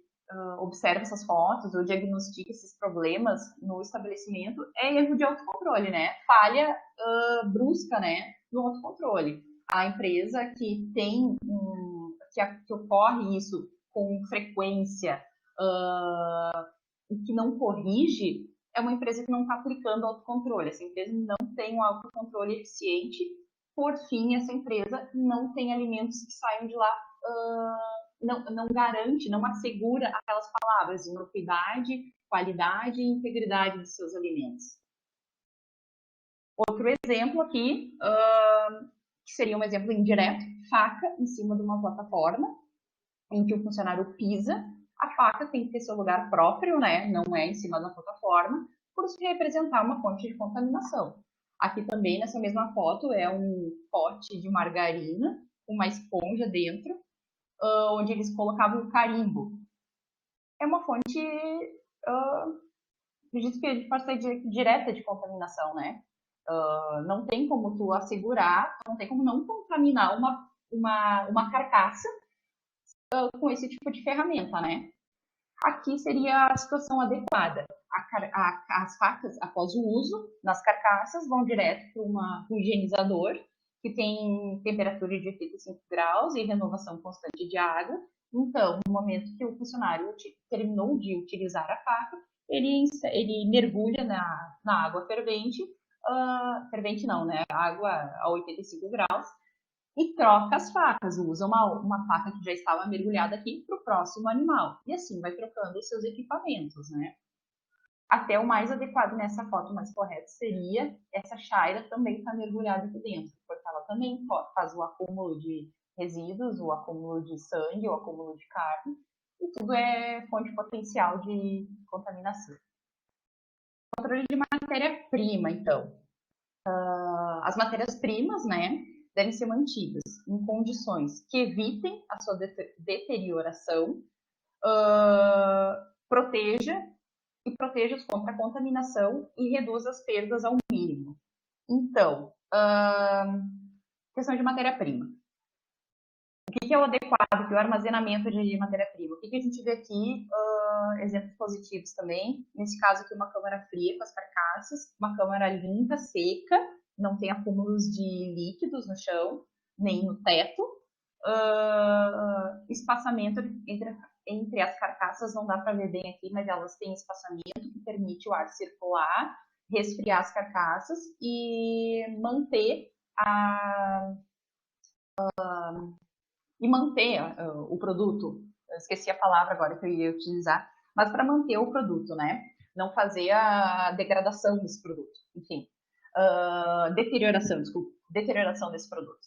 observa essas fotos ou diagnostica esses problemas no estabelecimento é erro de autocontrole, né? Falha brusca, né, no autocontrole. A empresa que tem que ocorre isso com frequência e que não corrige é uma empresa que não está aplicando autocontrole. Essa empresa não tem um autocontrole eficiente. Por fim, essa empresa não tem alimentos que saiam de lá, não garante, não assegura aquelas palavras de inocuidade, qualidade e integridade dos seus alimentos. Outro exemplo aqui, que seria um exemplo indireto, faca em cima de uma plataforma, em que o funcionário pisa. A faca tem que ter seu lugar próprio, né? Não é em cima da plataforma, por representar uma fonte de contaminação. Aqui também, nessa mesma foto, é um pote de margarina com uma esponja dentro, onde eles colocavam um carimbo. É uma fonte, acredito que pode ser direta de contaminação, né? Não tem como tu assegurar, não tem como não contaminar uma carcaça com esse tipo de ferramenta, né? Aqui seria a situação adequada. As facas, após o uso, nas carcaças, vão direto para um higienizador, que tem temperatura de 85 graus e renovação constante de água. Então, no momento que o funcionário terminou de utilizar a faca, ele mergulha na água fervente, fervente não, né? Água a 85 graus, e troca as facas, usa uma faca que já estava mergulhada aqui para o próximo animal. E assim vai trocando os seus equipamentos, né? Até o mais adequado nessa foto, mais correto, seria essa chaira também estar mergulhada aqui dentro, porque ela também faz o acúmulo de resíduos, o acúmulo de sangue, o acúmulo de carne, e tudo é fonte potencial de contaminação. Controle de matéria-prima, então. As matérias-primas, né, devem ser mantidas em condições que evitem a sua deterioração, proteja-os contra a contaminação e reduza as perdas ao mínimo. Então, questão de matéria-prima. O que é o adequado, que é o armazenamento de matéria-prima? O que a gente vê aqui? Exemplos positivos também. Nesse caso aqui, uma câmara fria com as carcaças, uma câmara limpa, seca, não tem acúmulos de líquidos no chão, nem no teto. Espaçamento entre as carcaças, não dá para ver bem aqui, mas elas têm espaçamento que permite o ar circular, resfriar as carcaças e manter o produto. Eu esqueci a palavra agora que eu ia utilizar, mas para manter o produto, né? Não fazer a degradação desse produto. Enfim, deterioração desse produto.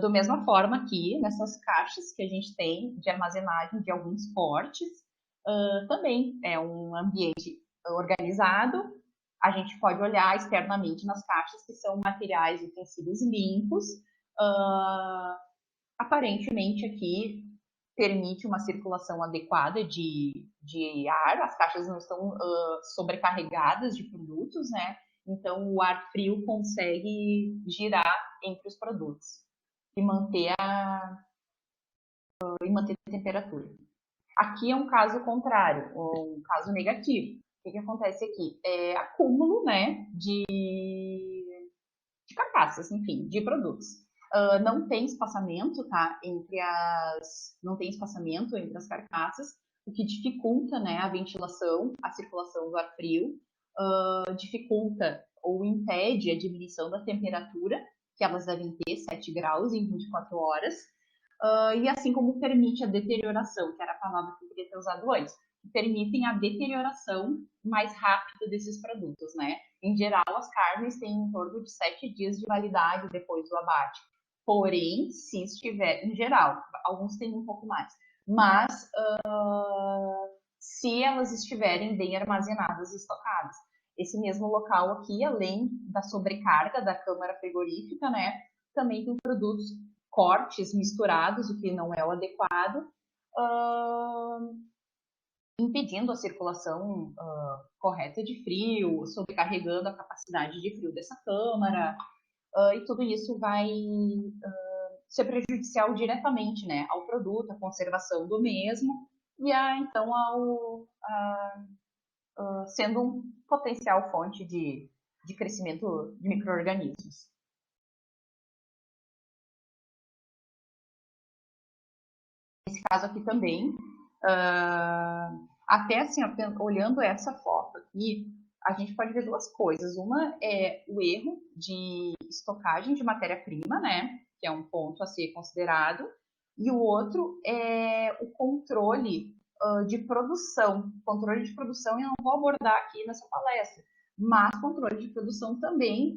Da mesma forma aqui, nessas caixas que a gente tem de armazenagem de alguns portes, também é um ambiente organizado. A gente pode olhar externamente nas caixas, que são materiais e utensílios limpos. Aparentemente aqui permite uma circulação adequada de ar, as caixas não estão sobrecarregadas de produtos, né? Então o ar frio consegue girar entre os produtos e manter a temperatura. Aqui é um caso contrário, um caso negativo. O que acontece aqui? É acúmulo, né, de carcaças, enfim, de produtos. Não tem espaçamento, tá, não tem espaçamento entre as carcaças, o que dificulta, né, a ventilação, a circulação do ar frio, dificulta ou impede a diminuição da temperatura, que elas devem ter 7 graus em 24 horas, e assim como permite a deterioração, que era a palavra que eu queria ter usado antes, que permitem a deterioração mais rápida desses produtos, né? Em geral, as carnes têm em torno de 7 dias de validade depois do abate. Porém, se estiver, em geral, alguns têm um pouco mais, mas se elas estiverem bem armazenadas e estocadas. Esse mesmo local aqui, além da sobrecarga da câmara frigorífica, né, também tem produtos, cortes misturados, o que não é o adequado, impedindo a circulação correta de frio, sobrecarregando a capacidade de frio dessa câmara, e tudo isso vai ser prejudicial diretamente, né, ao produto, à conservação do mesmo, e então sendo um potencial fonte de crescimento de micro-organismos. Nesse caso aqui também, até assim, olhando essa foto aqui, a gente pode ver duas coisas. Uma é o erro de estocagem de matéria-prima, né, que é um ponto a ser considerado, e o outro é o controle de produção. Controle de produção eu não vou abordar aqui nessa palestra, mas controle de produção também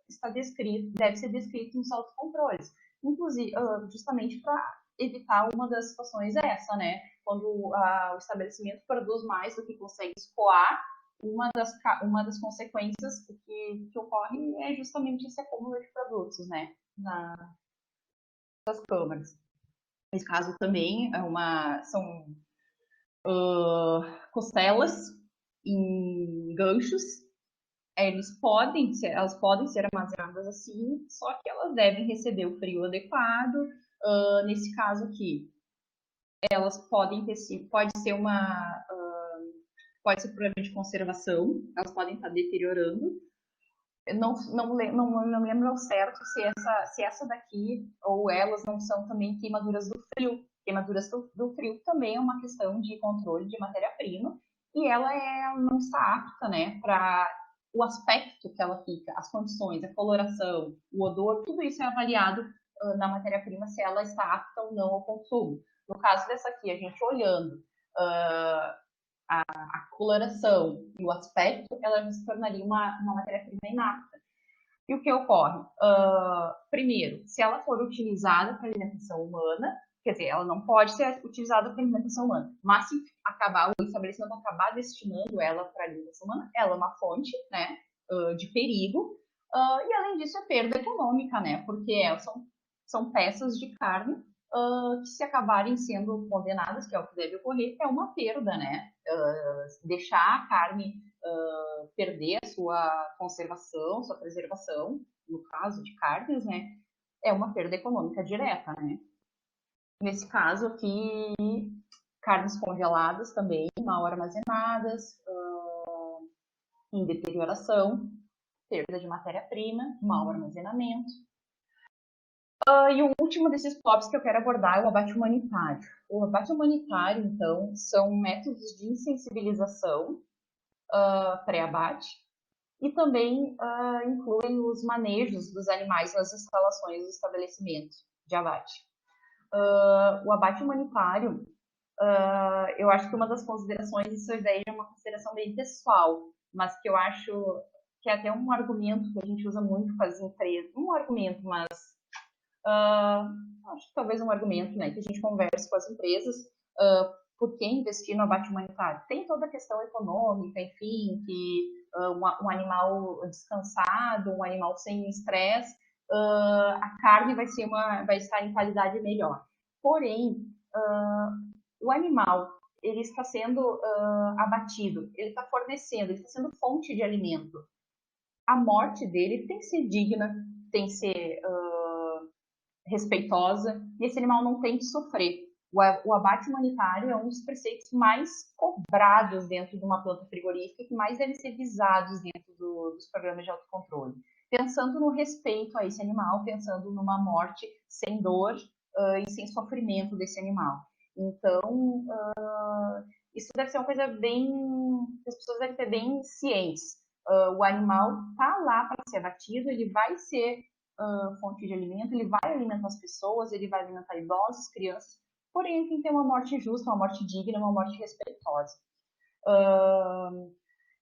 está descrito, deve ser descrito nos autocontroles, inclusive justamente para evitar uma das situações essa, né? Quando o estabelecimento produz mais do que consegue escoar, uma das consequências que ocorre é justamente esse acúmulo de produtos, né? Nas câmaras. Nesse caso também são costelas em ganchos. Elas podem ser armazenadas assim, só que elas devem receber o frio adequado. Nesse caso aqui, elas podem ter pode ser problema de conservação, elas podem estar deteriorando. Eu não lembro ao certo se essa daqui ou elas não são também queimaduras do frio. Queimaduras do frio também é uma questão de controle de matéria-prima e ela não está apta, né, para o aspecto que ela fica, as condições, a coloração, o odor, tudo isso é avaliado na matéria-prima se ela está apta ou não ao consumo. No caso dessa aqui, a gente olhando a coloração e o aspecto, ela se tornaria uma matéria-prima inapta. E o que ocorre? Primeiro, se ela for utilizada para alimentação humana, quer dizer, ela não pode ser utilizada para alimentação humana, mas se o estabelecimento acabar destinando ela para alimentação humana, ela é uma fonte, né, de perigo, e além disso é perda econômica, né, porque são peças de carne que se acabarem sendo condenadas, que é o que deve ocorrer, é uma perda, né, deixar a carne perder a sua conservação, sua preservação, no caso de carnes, né, é uma perda econômica direta, né. Nesse caso aqui, carnes congeladas também, mal armazenadas, em deterioração, perda de matéria-prima, mau armazenamento. E o último desses tópicos que eu quero abordar é o abate humanitário. O abate humanitário, então, são métodos de insensibilização pré-abate e também incluem os manejos dos animais nas instalações do estabelecimento de abate. O abate humanitário, eu acho que uma das considerações, isso daí é uma consideração bem pessoal, mas que eu acho que é até um argumento que a gente usa muito com as empresas, um argumento, mas acho que talvez um argumento, né, que a gente converse com as empresas, por que investir no abate humanitário? Tem toda a questão econômica, enfim, que um animal descansado, um animal sem estresse, a carne vai estar em qualidade melhor. Porém, o animal, ele está sendo abatido, ele está fornecendo, ele está sendo fonte de alimento. A morte dele tem que ser digna, tem que ser respeitosa, e esse animal não tem que sofrer. O abate humanitário é um dos preceitos mais cobrados dentro de uma planta frigorífica e que mais devem ser visados dentro dos programas de autocontrole. Pensando no respeito a esse animal, pensando numa morte sem dor e sem sofrimento desse animal. Então, isso deve ser uma coisa bem, que as pessoas devem ter bem cientes. O animal está lá para ser abatido, ele vai ser fonte de alimento, ele vai alimentar as pessoas, ele vai alimentar idosos, crianças, porém ele tem que ter uma morte justa, uma morte digna, uma morte respeitosa.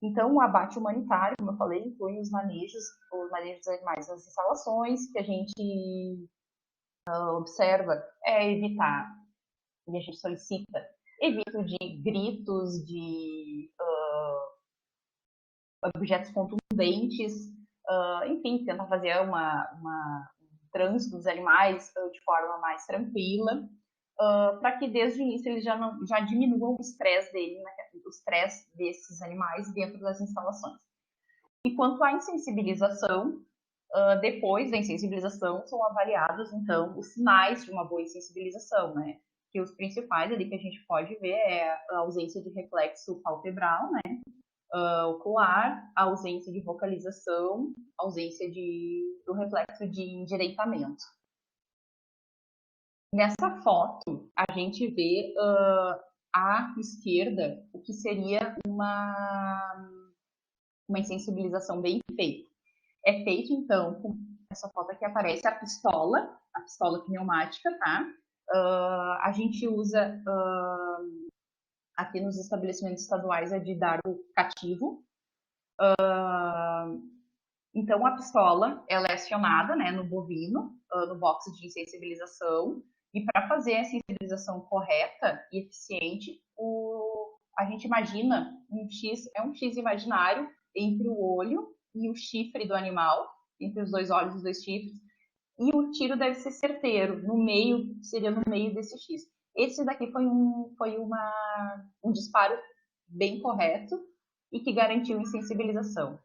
Então, o abate humanitário, como eu falei, inclui os manejos dos animais nas instalações, que a gente observa é evitar, e a gente solicita, evito de gritos, de objetos contundentes, enfim, tenta fazer um trânsito dos animais de forma mais tranquila, para que desde o início eles já diminuam o estresse dele, né, o estresse desses animais dentro das instalações. E quanto à insensibilização, depois da insensibilização são avaliados, então, os sinais de uma boa insensibilização, né? Que os principais ali que a gente pode ver é a ausência de reflexo palpebral, né? Ocular, a ausência de vocalização, a ausência do reflexo de endireitamento. Nessa foto, a gente vê à esquerda o que seria uma insensibilização bem feita. É feito, então, com essa foto aqui aparece a pistola pneumática, tá? A gente usa aqui nos estabelecimentos estaduais é de dardo cativo. Então, a pistola, ela é acionada, né, no bovino, no box de insensibilização, e para fazer a sensibilização correta e eficiente, a gente imagina um X imaginário entre o olho e o chifre do animal, entre os dois olhos e os dois chifres, e o tiro deve ser certeiro, seria no meio desse X. Esse daqui foi um disparo bem correto e que garantiu insensibilização.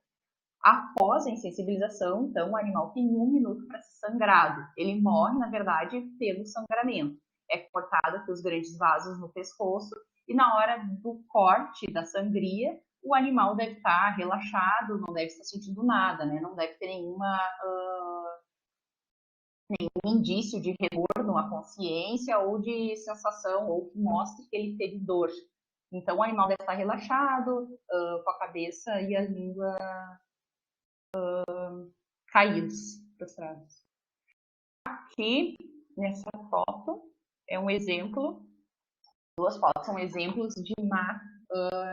Após a insensibilização, então, o animal tem 1 minuto para ser sangrado. Ele morre, na verdade, pelo sangramento. É cortado pelos grandes vasos no pescoço e na hora do corte da sangria, o animal deve estar relaxado, não deve estar sentindo nada, né? Não deve ter nenhum indício de retorno à consciência ou de sensação, ou que mostre que ele teve dor. Então, o animal deve estar relaxado, com a cabeça e a língua caídos, prostrados. Aqui, nessa foto, é um exemplo, duas fotos são exemplos de má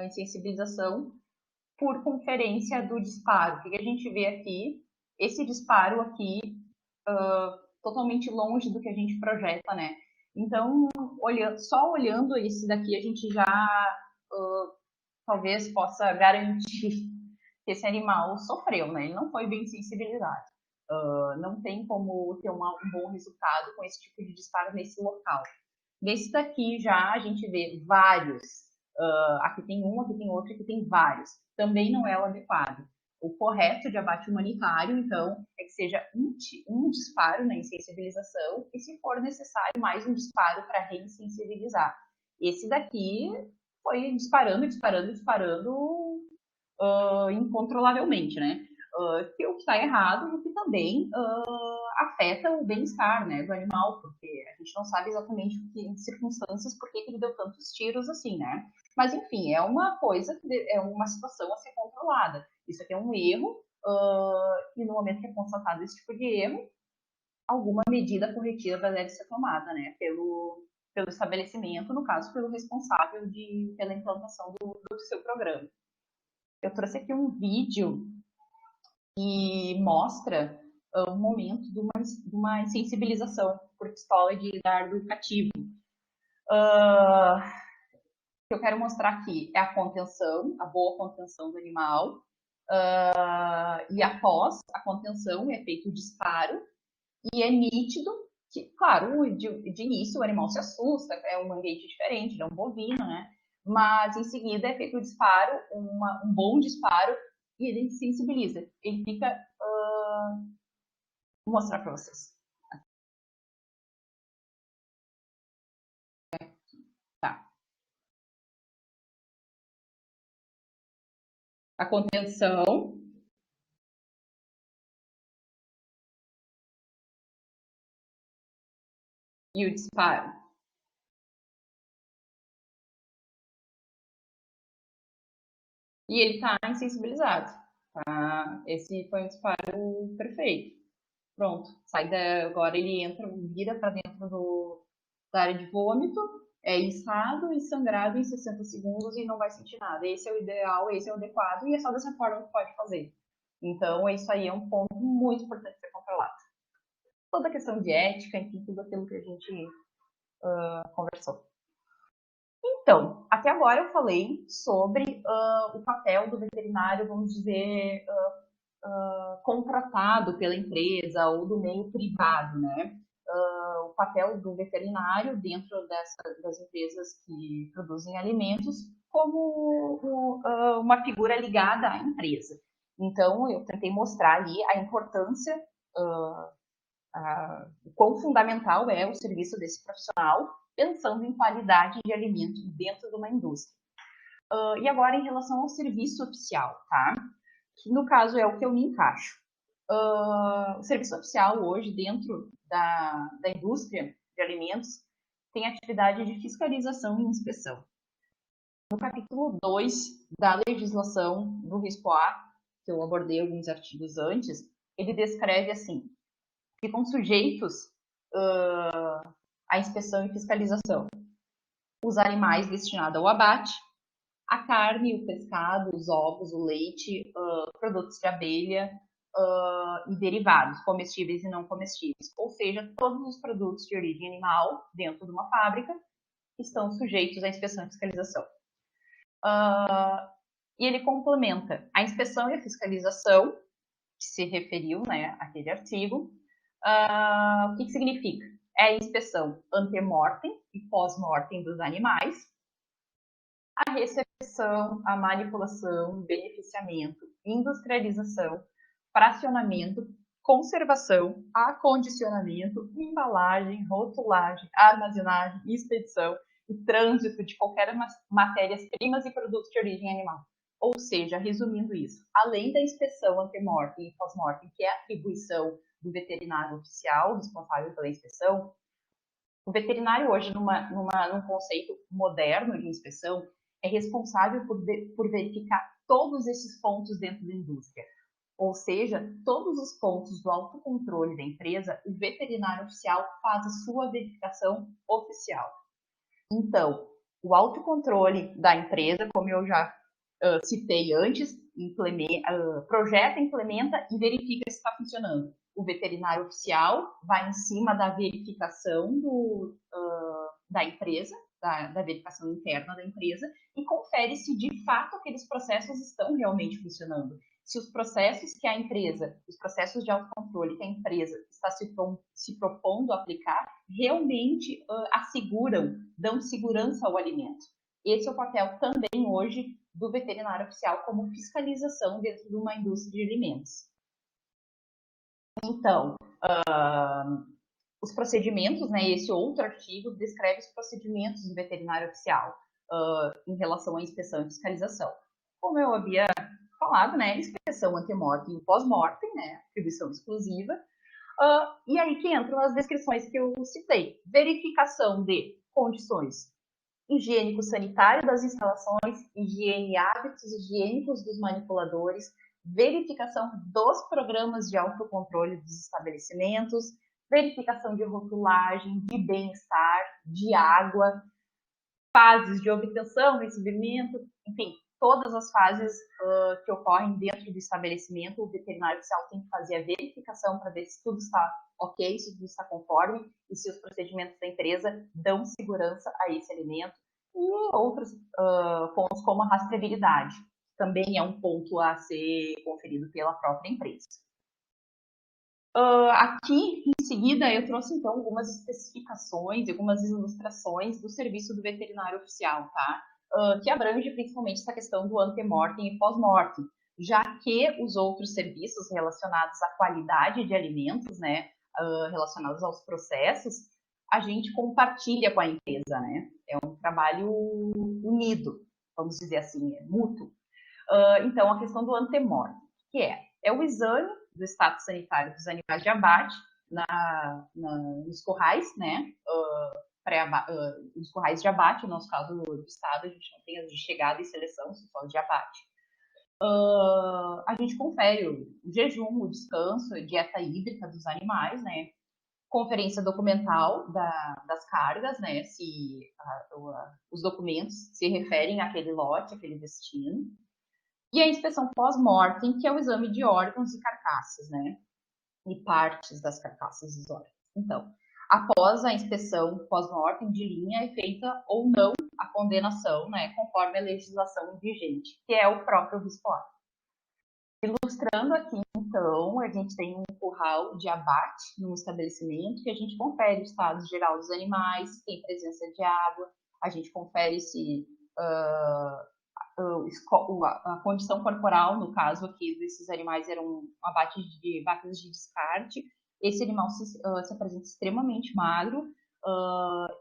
insensibilização por conferência do disparo. O que a gente vê aqui? Esse disparo aqui, totalmente longe do que a gente projeta, né? Então, só olhando esse daqui, a gente já talvez possa garantir que esse animal sofreu, né? Ele não foi bem sensibilizado. Não tem como ter um bom resultado com esse tipo de disparo nesse local. Nesse daqui já a gente vê vários. Aqui tem um, aqui tem outro, aqui tem vários. Também não é o adequado. O correto de abate humanitário, então, é que seja um disparo na insensibilização e, se for necessário, mais um disparo para reinsensibilizar. Esse daqui foi disparando, disparando, disparando incontrolavelmente, né? Que o que está errado e que também afeta o bem-estar, né, do animal, porque a gente não sabe exatamente em circunstâncias por que ele deu tantos tiros assim, né? Mas enfim, é uma coisa, é uma situação a ser controlada. Isso aqui é um erro e no momento que é constatado esse tipo de erro, alguma medida corretiva deve ser tomada, né, pelo estabelecimento, no caso, pelo responsável pela implantação do seu programa. Eu trouxe aqui um vídeo que mostra um momento de uma insensibilização por pistola de dardo cativo. O que eu quero mostrar aqui é a contenção, a boa contenção do animal. E após a contenção é feito o disparo e é nítido que, claro, de início o animal se assusta, é um manguete diferente, é um bovino, né? Mas em seguida é feito o disparo, um bom disparo, e ele sensibiliza. Ele fica. Vou mostrar para vocês. Tá. A contenção. E o disparo. E ele está insensibilizado. Tá? Esse foi um disparo perfeito. Pronto, agora ele vira para dentro da área de vômito, é içado e sangrado em 60 segundos e não vai sentir nada. Esse é o ideal, esse é o adequado e é só dessa forma que pode fazer. Então, isso aí é um ponto muito importante ser controlado. Toda a questão de ética, enfim, tudo aquilo que a gente conversou. Então, até agora eu falei sobre o papel do veterinário, vamos dizer, contratado pela empresa ou do meio privado, né? O papel do veterinário dentro das empresas que produzem alimentos como uma figura ligada à empresa. Então, eu tentei mostrar ali a importância, o quão fundamental é o serviço desse profissional, pensando em qualidade de alimento dentro de uma indústria. E agora, em relação ao serviço oficial, tá? Que no caso é o que eu me encaixo. O serviço oficial hoje, dentro da indústria de alimentos, tem atividade de fiscalização e inspeção. No capítulo 2 da legislação do RISPOA, que eu abordei alguns artigos antes, ele descreve assim, ficam sujeitos à inspeção e fiscalização os animais destinados ao abate, a carne, o pescado, os ovos, o leite, produtos de abelha e derivados, comestíveis e não comestíveis. Ou seja, todos os produtos de origem animal dentro de uma fábrica estão sujeitos à inspeção e fiscalização. E ele complementa a inspeção e a fiscalização, que se referiu, né, àquele artigo. O que significa? É a inspeção ante-mortem e pós-mortem dos animais, a recepção, a manipulação, beneficiamento, industrialização, fracionamento, conservação, acondicionamento, embalagem, rotulagem, armazenagem, expedição e trânsito de qualquer matérias-primas e produtos de origem animal. Ou seja, resumindo isso, além da inspeção ante-mortem e pós-mortem, que é a atribuição do veterinário oficial responsável pela inspeção, o veterinário hoje, num conceito moderno de inspeção, é responsável por verificar todos esses pontos dentro da indústria. Ou seja, todos os pontos do autocontrole da empresa, o veterinário oficial faz a sua verificação oficial. Então, o autocontrole da empresa, como eu já citei antes, projeta, implementa e verifica se está funcionando. O veterinário oficial vai em cima da verificação da empresa, da verificação interna da empresa, e confere se de fato aqueles processos estão realmente funcionando. Se os processos que a empresa, os processos de autocontrole que a empresa está se propondo a aplicar, realmente asseguram, dão segurança ao alimento. Esse é o papel também hoje do veterinário oficial como fiscalização dentro de uma indústria de alimentos. Então, os procedimentos, né, esse outro artigo descreve os procedimentos do veterinário oficial em relação à inspeção e fiscalização. Como eu havia falado, né, inspeção ante-mortem e pós-mortem, né, atribuição exclusiva, e aí que entram as descrições que eu citei. Verificação de condições higiênico-sanitário das instalações, higiene e hábitos higiênicos dos manipuladores, verificação dos programas de autocontrole dos estabelecimentos, verificação de rotulagem, de bem-estar, de água, fases de obtenção, recebimento, enfim, todas as fases que ocorrem dentro do estabelecimento, o veterinário oficial tem que fazer a verificação para ver se tudo está ok, se tudo está conforme e se os procedimentos da empresa dão segurança a esse alimento. E outros pontos como a rastreabilidade, também é um ponto a ser conferido pela própria empresa. Aqui, em seguida, eu trouxe, então, algumas especificações, algumas ilustrações do serviço do veterinário oficial, tá? Que abrange principalmente essa questão do ante-mortem e pós-mortem, já que os outros serviços relacionados à qualidade de alimentos, né, relacionados aos processos, a gente compartilha com a empresa, né? É um trabalho unido, vamos dizer assim, mútuo. Então, a questão do ante-mortem, que é o exame do status sanitário dos animais de abate nos currais, né? Os currais de abate, no nosso caso do estado, a gente não tem as de chegada e seleção, só os de abate. A gente confere o jejum, o descanso, a dieta hídrica dos animais, né? Conferência documental das cargas, né? Se os documentos se referem àquele lote, àquele destino. E a inspeção pós-mortem, que é o exame de órgãos e carcaças, né? E partes das carcaças dos órgãos. Então, após a inspeção pós-mortem de linha, é feita ou não a condenação, né? Conforme a legislação vigente, que é o próprio RISPOR. Ilustrando aqui, então, a gente tem um curral de abate no estabelecimento que a gente confere o estado geral dos animais, se tem presença de água, a gente confere se a condição corporal, no caso aqui desses animais, era um abate de vacas de descarte. Esse animal se apresenta extremamente magro.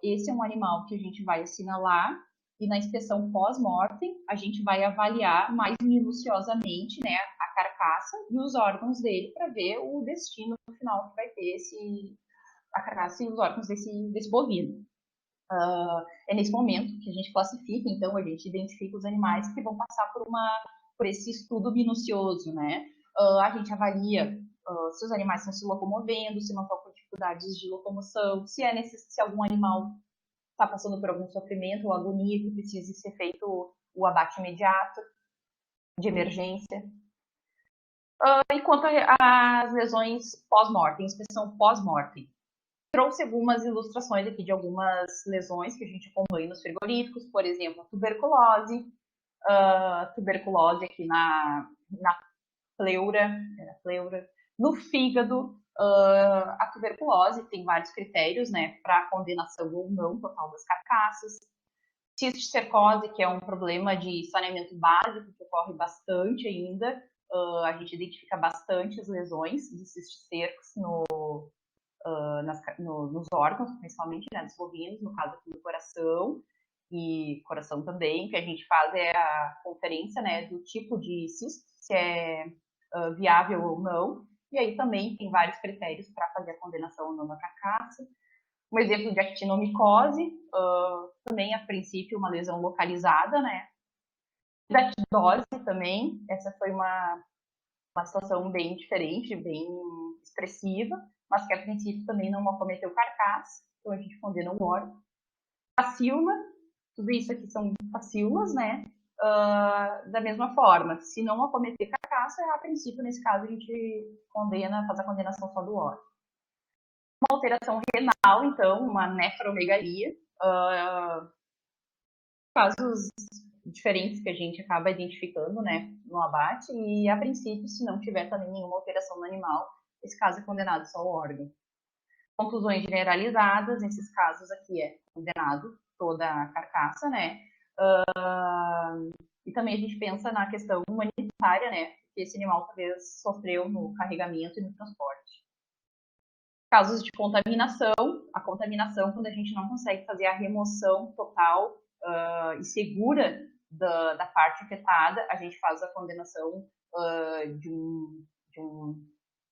Esse é um animal que a gente vai assinalar e na inspeção pós-mortem a gente vai avaliar mais minuciosamente, né, a carcaça e os órgãos dele para ver o destino final que vai ter a carcaça e os órgãos desse bovino. É nesse momento que a gente classifica, então a gente identifica os animais que vão passar por esse estudo minucioso, né? A gente avalia se os animais estão se locomovendo, se não estão com dificuldades de locomoção, se algum animal está passando por algum sofrimento ou agonia que precise ser feito o abate imediato, de emergência. E quanto às lesões pós-mortem, inspeção pós-mortem, trouxe algumas ilustrações aqui de algumas lesões que a gente acompanha nos frigoríficos, por exemplo, a tuberculose, tuberculose aqui na pleura, no fígado, a tuberculose tem vários critérios, né, para condenação ou não total das carcaças. Cisticercose, que é um problema de saneamento básico que ocorre bastante ainda, a gente identifica bastante as lesões de cisticercos nos órgãos, principalmente, né, dos bovinos, no caso aqui do coração, e coração também, que a gente faz é a conferência, né, do tipo de cisto, se é viável ou não, e aí também tem vários critérios para fazer a condenação ou não na carcaça. Um exemplo de actinomicose, também a princípio uma lesão localizada, né, hidatidose também, essa foi uma situação bem diferente, bem expressiva, mas que a princípio também não acometeu carcaça, então a gente condena o órgão. Facilma, tudo isso aqui são facilmas, né? Da mesma forma, se não acometer carcaça, a princípio, nesse caso, a gente faz a condenação só do órgão. Uma alteração renal, então, uma nefromegalia, casos diferentes que a gente acaba identificando, né, no abate, e a princípio, se não tiver também nenhuma alteração no animal, esse caso é condenado só ao órgão. Contusões generalizadas, nesses casos aqui é condenado toda a carcaça, né, e também a gente pensa na questão humanitária, né, que esse animal talvez sofreu no carregamento e no transporte. Casos de contaminação, a contaminação quando a gente não consegue fazer a remoção total e segura da parte afetada, a gente faz a condenação de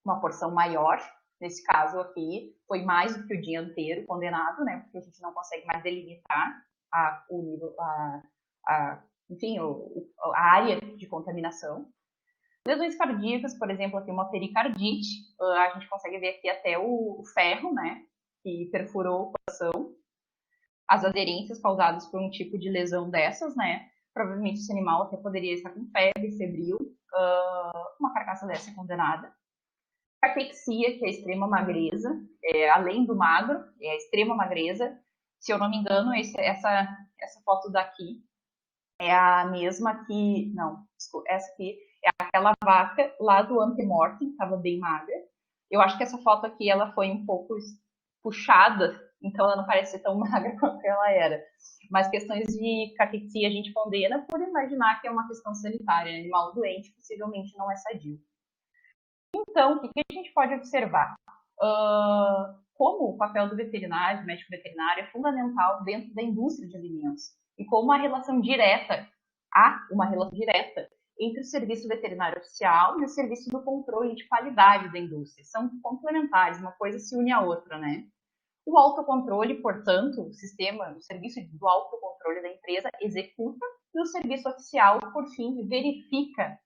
uma porção maior. Nesse caso aqui, foi mais do que o dia inteiro condenado, né? Porque a gente não consegue mais delimitar enfim, a área de contaminação. Lesões cardíacas, por exemplo, aqui uma pericardite, a gente consegue ver aqui até o ferro, né? Que perfurou o coração. As aderências causadas por um tipo de lesão dessas, né? Provavelmente esse animal até poderia estar com febre, febril. Uma carcaça dessa é condenada. Caquexia, que é a extrema magreza, além do magro, é a extrema magreza. Se eu não me engano, essa foto daqui é a mesma que... Não, essa aqui é aquela vaca lá do antemortem, estava bem magra. Eu acho que essa foto aqui ela foi um pouco puxada, então ela não parece ser tão magra quanto ela era. Mas questões de caquexia a gente condena por imaginar que é uma questão sanitária. Animal doente possivelmente não é sadio. Então, o que a gente pode observar? Como o papel do veterinário, do médico veterinário, é fundamental dentro da indústria de alimentos. E como há uma relação direta entre o serviço veterinário oficial e o serviço do controle de qualidade da indústria. São complementares, uma coisa se une à outra, né? O autocontrole, portanto, o serviço do autocontrole da empresa executa e o serviço oficial, por fim, verifica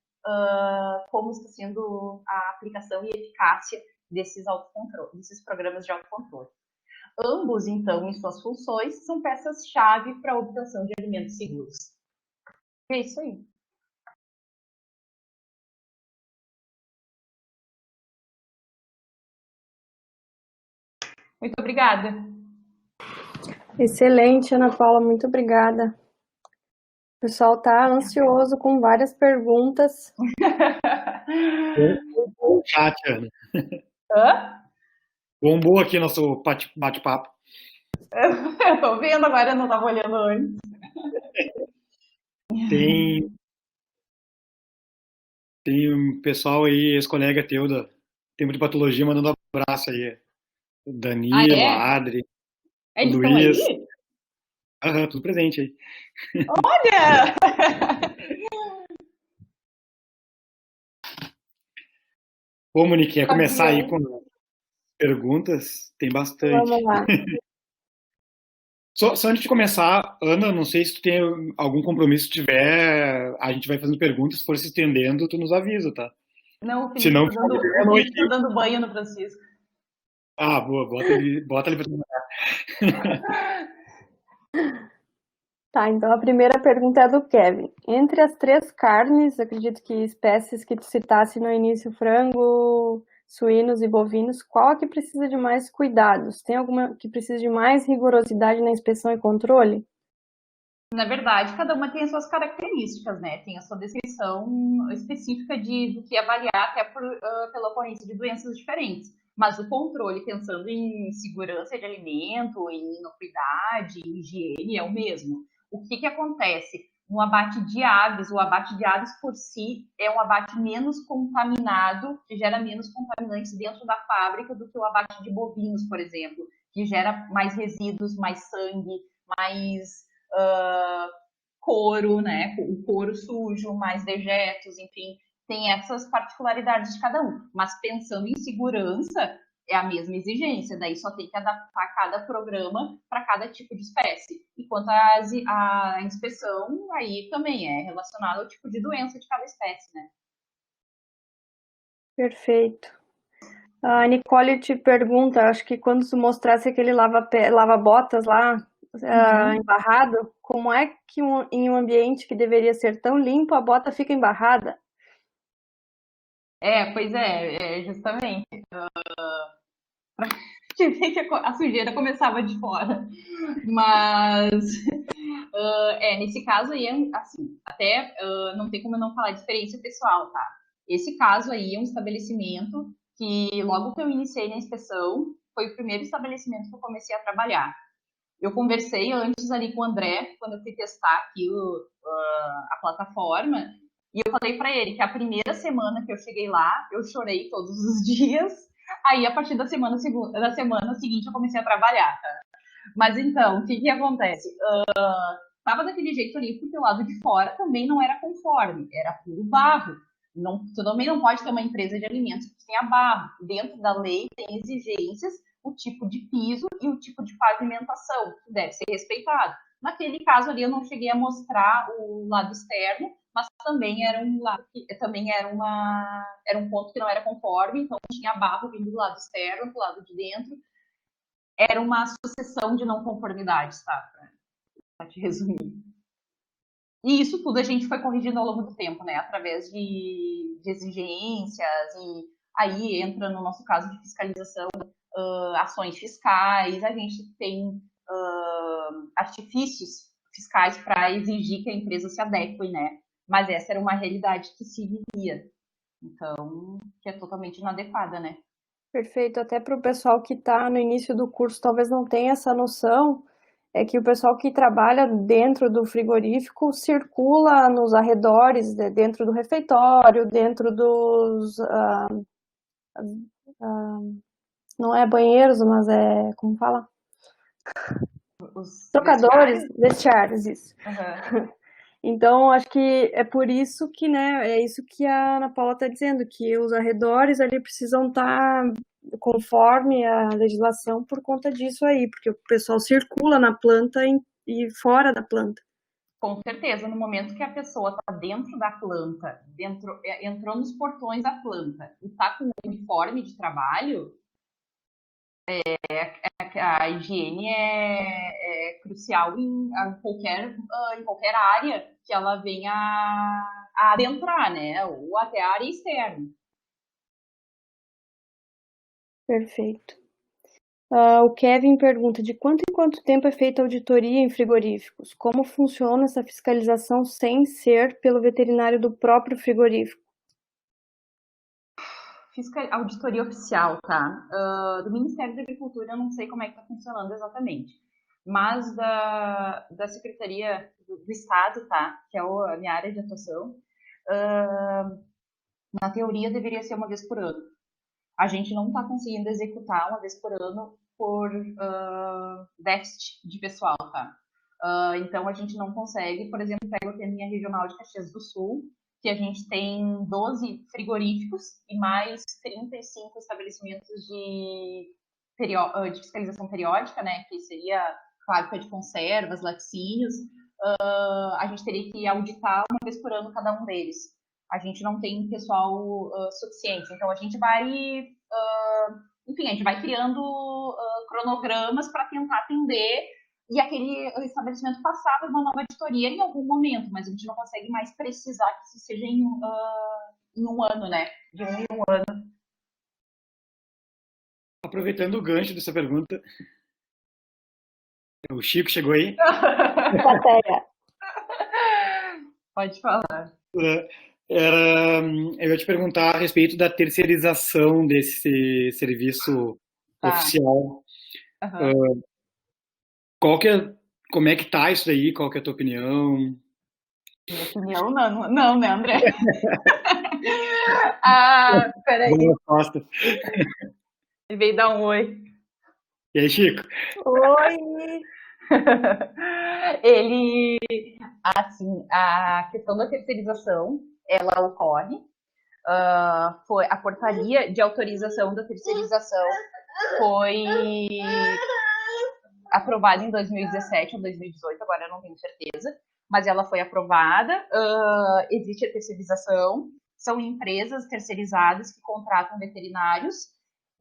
como está sendo a aplicação e eficácia desses programas de autocontrole. Ambos, então, em suas funções, são peças-chave para a obtenção de alimentos seguros. É isso aí. Muito obrigada. Excelente, Ana Paula, muito obrigada. O pessoal está ansioso com várias perguntas. Chat, Ana. Hã? Bombou aqui nosso bate-papo. Eu estou vendo agora, eu não estava olhando antes. Tem um pessoal aí, ex-colega teu da Tempo de Patologia, mandando um abraço aí. O Danilo, a Adri, Eles o estão Luiz. aí? Aham, tudo presente aí. Olha! Ô, Monique, quer começar aí com perguntas? Tem bastante. Vamos lá. Só antes de começar, Ana, não sei se tu tem algum compromisso, se tiver, a gente vai fazendo perguntas, se for se estendendo, tu nos avisa, tá? Não, o Felipe Senão, tá dando banho no Francisco. Ah, boa, bota ele pra trabalhar. Tá, então a primeira pergunta é do Kevin. Entre as 3 carnes, acredito que espécies que tu citasse no início, frango, suínos e bovinos, qual a que precisa de mais cuidados? Tem alguma que precisa de mais rigorosidade na inspeção e controle? Na verdade, cada uma tem as suas características, né? Tem a sua descrição específica do que avaliar, até pela ocorrência de doenças diferentes. Mas o controle, pensando em segurança de alimento, em inocuidade, em higiene, é o mesmo. O que acontece? No abate de aves, o abate de aves por si é um abate menos contaminado, que gera menos contaminantes dentro da fábrica do que o abate de bovinos, por exemplo, que gera mais resíduos, mais sangue, mais couro, né? O couro sujo, mais dejetos, enfim, tem essas particularidades de cada um. Mas pensando em segurança, é a mesma exigência, daí só tem que adaptar cada programa para cada tipo de espécie. E quanto à inspeção, aí também é relacionado ao tipo de doença de cada espécie, né? Perfeito. A Nicole te pergunta, acho que quando tu mostrasse aquele lava-botas lá, embarrado, como é que em um ambiente que deveria ser tão limpo, a bota fica embarrada? Pois é, justamente. Que ver que a sujeira começava de fora. Mas, nesse caso aí, assim, até não tem como eu não falar de experiência pessoal, tá? Esse caso aí é um estabelecimento que, logo que eu iniciei na inspeção, foi o primeiro estabelecimento que eu comecei a trabalhar. Eu conversei antes ali com o André, quando eu fui testar aqui a plataforma, e eu falei para ele que a primeira semana que eu cheguei lá, eu chorei todos os dias. Aí, a partir da semana seguinte, eu comecei a trabalhar, tá? Mas então, o que acontece? Tava daquele jeito ali, porque o lado de fora também não era conforme, era puro barro. Tu também não pode ter uma empresa de alimentos que tenha barro. Dentro da lei tem exigências, o tipo de piso e o tipo de pavimentação, que deve ser respeitado. Naquele caso ali, eu não cheguei a mostrar o lado externo, mas também era um ponto que não era conforme, então tinha barro vindo do lado externo, do lado de dentro. Era uma sucessão de não conformidades, tá? Pra te resumir. E isso tudo a gente foi corrigindo ao longo do tempo, né? Através de exigências, e aí entra, no nosso caso de fiscalização, ações fiscais, a gente tem artifícios fiscais para exigir que a empresa se adeque, né? Mas essa era uma realidade que se vivia. Então, que é totalmente inadequada, né? Perfeito. Até para o pessoal que está no início do curso talvez não tenha essa noção, é que o pessoal que trabalha dentro do frigorífico circula nos arredores, dentro do refeitório, dentro dos... não é banheiros, mas é... como fala? Os Trocadores, vestiários, isso. Uhum. Então, acho que é por isso que, né, é isso que a Ana Paula está dizendo, que os arredores ali precisam estar conforme a legislação por conta disso aí, porque o pessoal circula na planta e fora da planta. Com certeza, no momento que a pessoa está dentro da planta, entrou nos portões da planta e está com o uniforme de trabalho, a higiene é crucial em qualquer área que ela venha a adentrar, né? Ou até a área externa. Perfeito. O Kevin pergunta de quanto em quanto tempo é feita auditoria em frigoríficos? Como funciona essa fiscalização sem ser pelo veterinário do próprio frigorífico? Auditoria oficial, tá? Do Ministério da Agricultura eu não sei como é que está funcionando exatamente, mas da Secretaria do Estado, tá? Que é a minha área de atuação, na teoria deveria ser uma vez por ano. A gente não está conseguindo executar uma vez por ano por déficit de pessoal, tá? Então a gente não consegue, por exemplo, pega a minha regional de Caxias do Sul, que a gente tem 12 frigoríficos e mais 35 estabelecimentos de fiscalização periódica, né? Que seria fábrica de conservas, laticínios. A gente teria que auditar uma vez por ano cada um deles. A gente não tem pessoal suficiente, então a gente vai enfim, a gente vai criando cronogramas para tentar atender e aquele estabelecimento passar por uma nova auditoria em algum momento, mas a gente não consegue mais precisar que isso seja em um ano, né? De um em um ano. Aproveitando o gancho dessa pergunta, o Chico chegou aí. Pode falar. Eu ia te perguntar a respeito da terceirização desse serviço oficial. Uhum. Como é que tá isso daí? Qual que é a tua opinião? Minha opinião, não, né, André? Peraí. Ele veio dar um oi. E aí, Chico? Oi! Ele, assim, a questão da terceirização, ela ocorre. Foi a portaria de autorização da terceirização foi aprovada em 2017 ou 2018, agora eu não tenho certeza, mas ela foi aprovada. Existe a terceirização, são empresas terceirizadas que contratam veterinários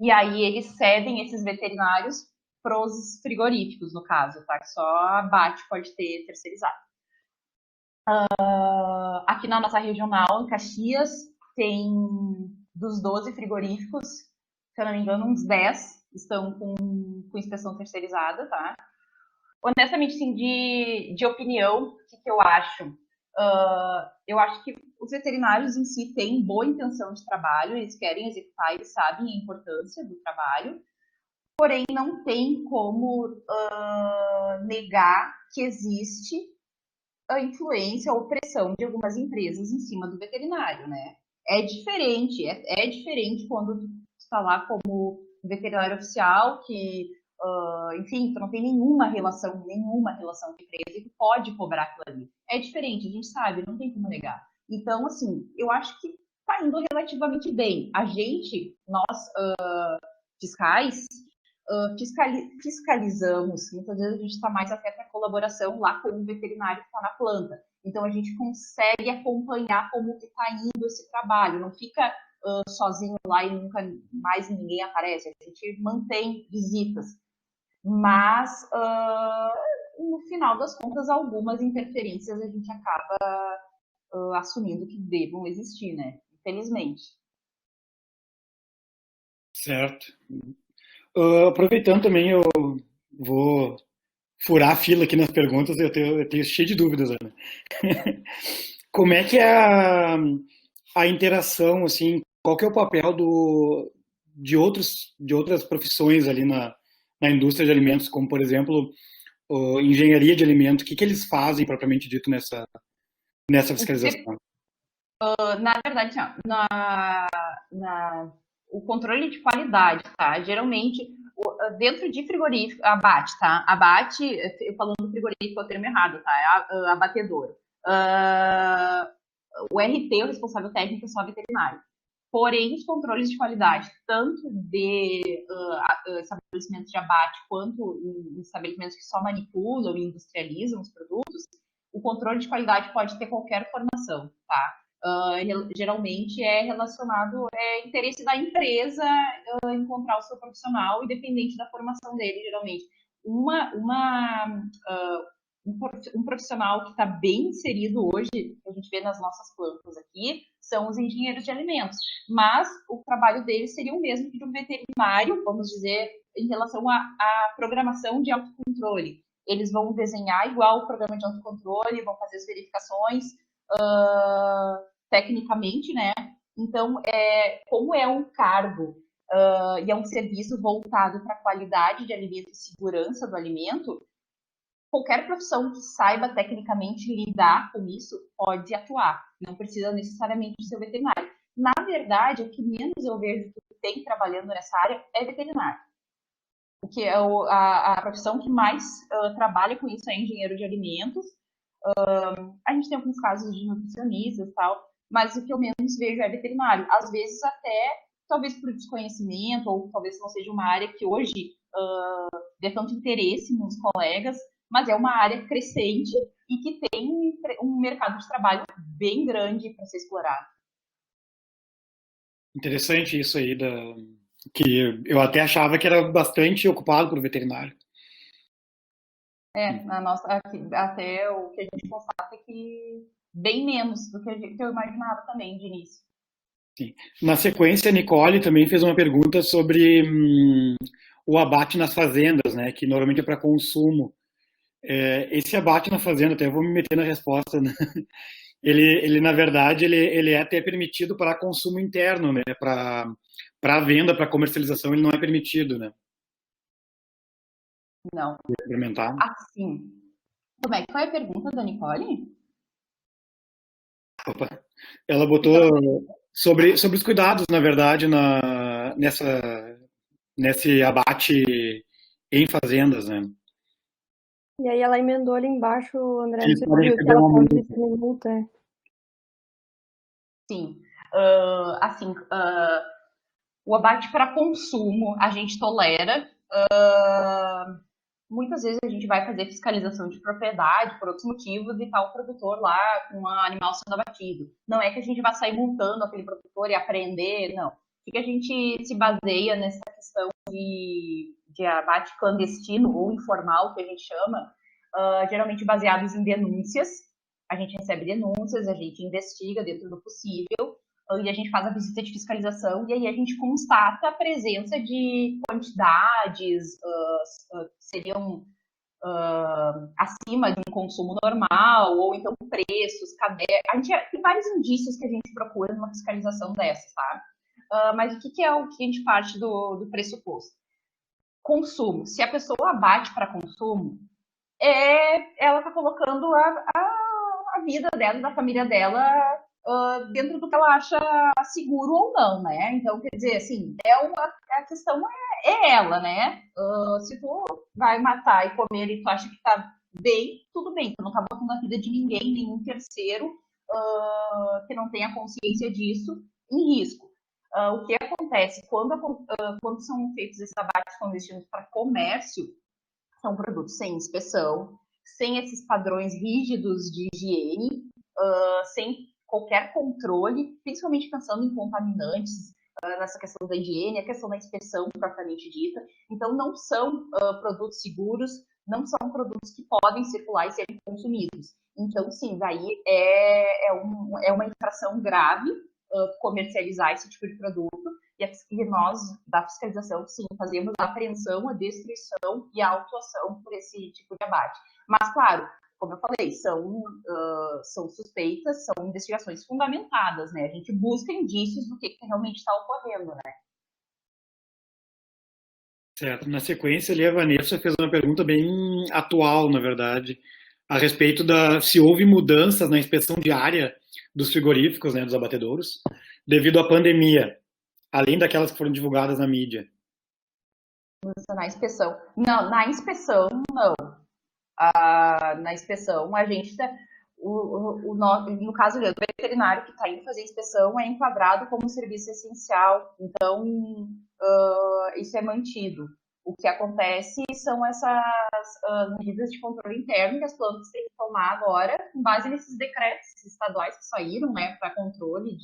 e aí eles cedem esses veterinários para os frigoríficos, no caso, tá? Que só a BAT pode ter terceirizado. Aqui na nossa regional, em Caxias, tem dos 12 frigoríficos, se eu não me engano, uns 10 estão com inspeção terceirizada, tá? Honestamente, sim, de opinião, o que eu acho? Eu acho que os veterinários em si têm boa intenção de trabalho, eles querem executar, eles sabem a importância do trabalho, porém não tem como negar que existe a influência ou pressão de algumas empresas em cima do veterinário, né? É diferente, é diferente quando tu está lá como veterinário oficial, que, enfim, tu não tem nenhuma relação com a empresa e tu pode cobrar aquilo ali. É diferente, a gente sabe, não tem como negar. Então, assim, eu acho que tá indo relativamente bem. A gente, nós, fiscais, fiscalizamos, muitas vezes a gente está mais afeto à colaboração lá com o veterinário que está na planta. Então a gente consegue acompanhar como que está indo esse trabalho, não fica sozinho lá e nunca mais ninguém aparece, a gente mantém visitas. Mas, no final das contas, algumas interferências a gente acaba assumindo que devam existir, né? Infelizmente. Certo. Aproveitando também, eu vou furar a fila aqui nas perguntas, eu tenho cheio de dúvidas, Ana. Como é que é a interação, assim, qual que é o papel de outras profissões ali na indústria de alimentos, como, por exemplo, engenharia de alimentos, o que eles fazem, propriamente dito, nessa fiscalização? Na verdade, o controle de qualidade, tá? Geralmente, dentro de frigorífico, abate, tá? Abate, eu falando do frigorífico, é o termo errado, tá? É abatedouro. O RT, o responsável técnico, é só veterinário. Porém, os controles de qualidade, tanto de estabelecimentos de abate, quanto em estabelecimentos que só manipulam e industrializam os produtos, o controle de qualidade pode ter qualquer formação, tá? Geralmente é relacionado ao interesse da empresa encontrar o seu profissional, independente da formação dele, geralmente. Um profissional que está bem inserido hoje, que a gente vê nas nossas plantas aqui, são os engenheiros de alimentos. Mas o trabalho deles seria o mesmo que de um veterinário, vamos dizer, em relação à programação de autocontrole. Eles vão desenhar igual o programa de autocontrole, vão fazer as verificações tecnicamente, né? Então, como é um cargo e é um serviço voltado para a qualidade de alimento e segurança do alimento, qualquer profissão que saiba tecnicamente lidar com isso pode atuar. Não precisa necessariamente ser veterinário. Na verdade, o que menos eu vejo que tem trabalhando nessa área é veterinário. O que é a profissão que mais trabalha com isso é engenheiro de alimentos. A gente tem alguns casos de nutricionistas e tal, mas o que eu menos vejo é veterinário. Às vezes até, talvez por desconhecimento, ou talvez não seja uma área que hoje dê tanto interesse nos colegas, mas é uma área crescente e que tem um mercado de trabalho bem grande para ser explorado. Interessante isso aí, que eu até achava que era bastante ocupado por veterinário. Na nossa, até o que a gente constata é que bem menos do que eu imaginava também de início. Sim. Na sequência, a Nicole também fez uma pergunta sobre o abate nas fazendas, né, que normalmente é para consumo. Esse abate na fazenda, até vou me meter na resposta, né? Ele na verdade, ele é até permitido para consumo interno, né? Para venda, para comercialização, ele não é permitido, né? Não. Experimentar. Assim, como é que foi a pergunta da Nicole? Opa. Ela botou sobre os cuidados, na verdade, nesse abate em fazendas, né? E aí ela emendou ali embaixo, André, não Eles sei se podem viu que receber ela uma pode multa. receber multa. Sim. O abate para consumo a gente tolera. Muitas vezes a gente vai fazer fiscalização de propriedade por outros motivos e tá o produtor lá com um animal sendo abatido. Não é que a gente vai sair multando aquele produtor e apreender, não. O que a gente se baseia nessa questão de abate clandestino ou informal, que a gente chama, geralmente baseados em denúncias. A gente recebe denúncias, a gente investiga dentro do possível, e a gente faz a visita de fiscalização, e aí a gente constata a presença de quantidades que seriam acima de um consumo normal, ou então preços, a gente tem vários indícios que a gente procura numa fiscalização dessas, tá? Mas o que é o que a gente parte do pressuposto? Consumo. Se a pessoa abate para consumo, ela está colocando a vida dela, da família dela, dentro do que ela acha seguro ou não, né? Então, quer dizer, assim, a questão é ela, né? Se tu vai matar e comer e tu acha que tá bem, tudo bem, tu não tá botando a vida de ninguém, nenhum terceiro que não tenha consciência disso em risco. O que acontece quando são feitos esses abates clandestinos para comércio, são produtos sem inspeção, sem esses padrões rígidos de higiene, sem qualquer controle, principalmente pensando em contaminantes, nessa questão da higiene, a questão da inspeção propriamente dita. Então, não são produtos seguros, não são produtos que podem circular e serem consumidos. Então, sim, daí é uma infração grave comercializar esse tipo de produto, e nós, da fiscalização, sim, fazemos a apreensão, a destruição e a autuação por esse tipo de abate. Mas, claro, como eu falei, são suspeitas, são investigações fundamentadas, né? A gente busca indícios do que realmente está ocorrendo, né? Certo. Na sequência, ali, a Vanessa fez uma pergunta bem atual, na verdade, a respeito se houve mudanças na inspeção diária dos frigoríficos, né, dos abatedouros, devido à pandemia, além daquelas que foram divulgadas na mídia. Na inspeção. Não, na inspeção, não. Na inspeção, a gente no caso do veterinário que está indo fazer inspeção é enquadrado como serviço essencial, então isso é mantido. O que acontece são essas medidas de controle interno que as plantas têm que tomar agora, com base nesses decretos estaduais que saíram, né, para controle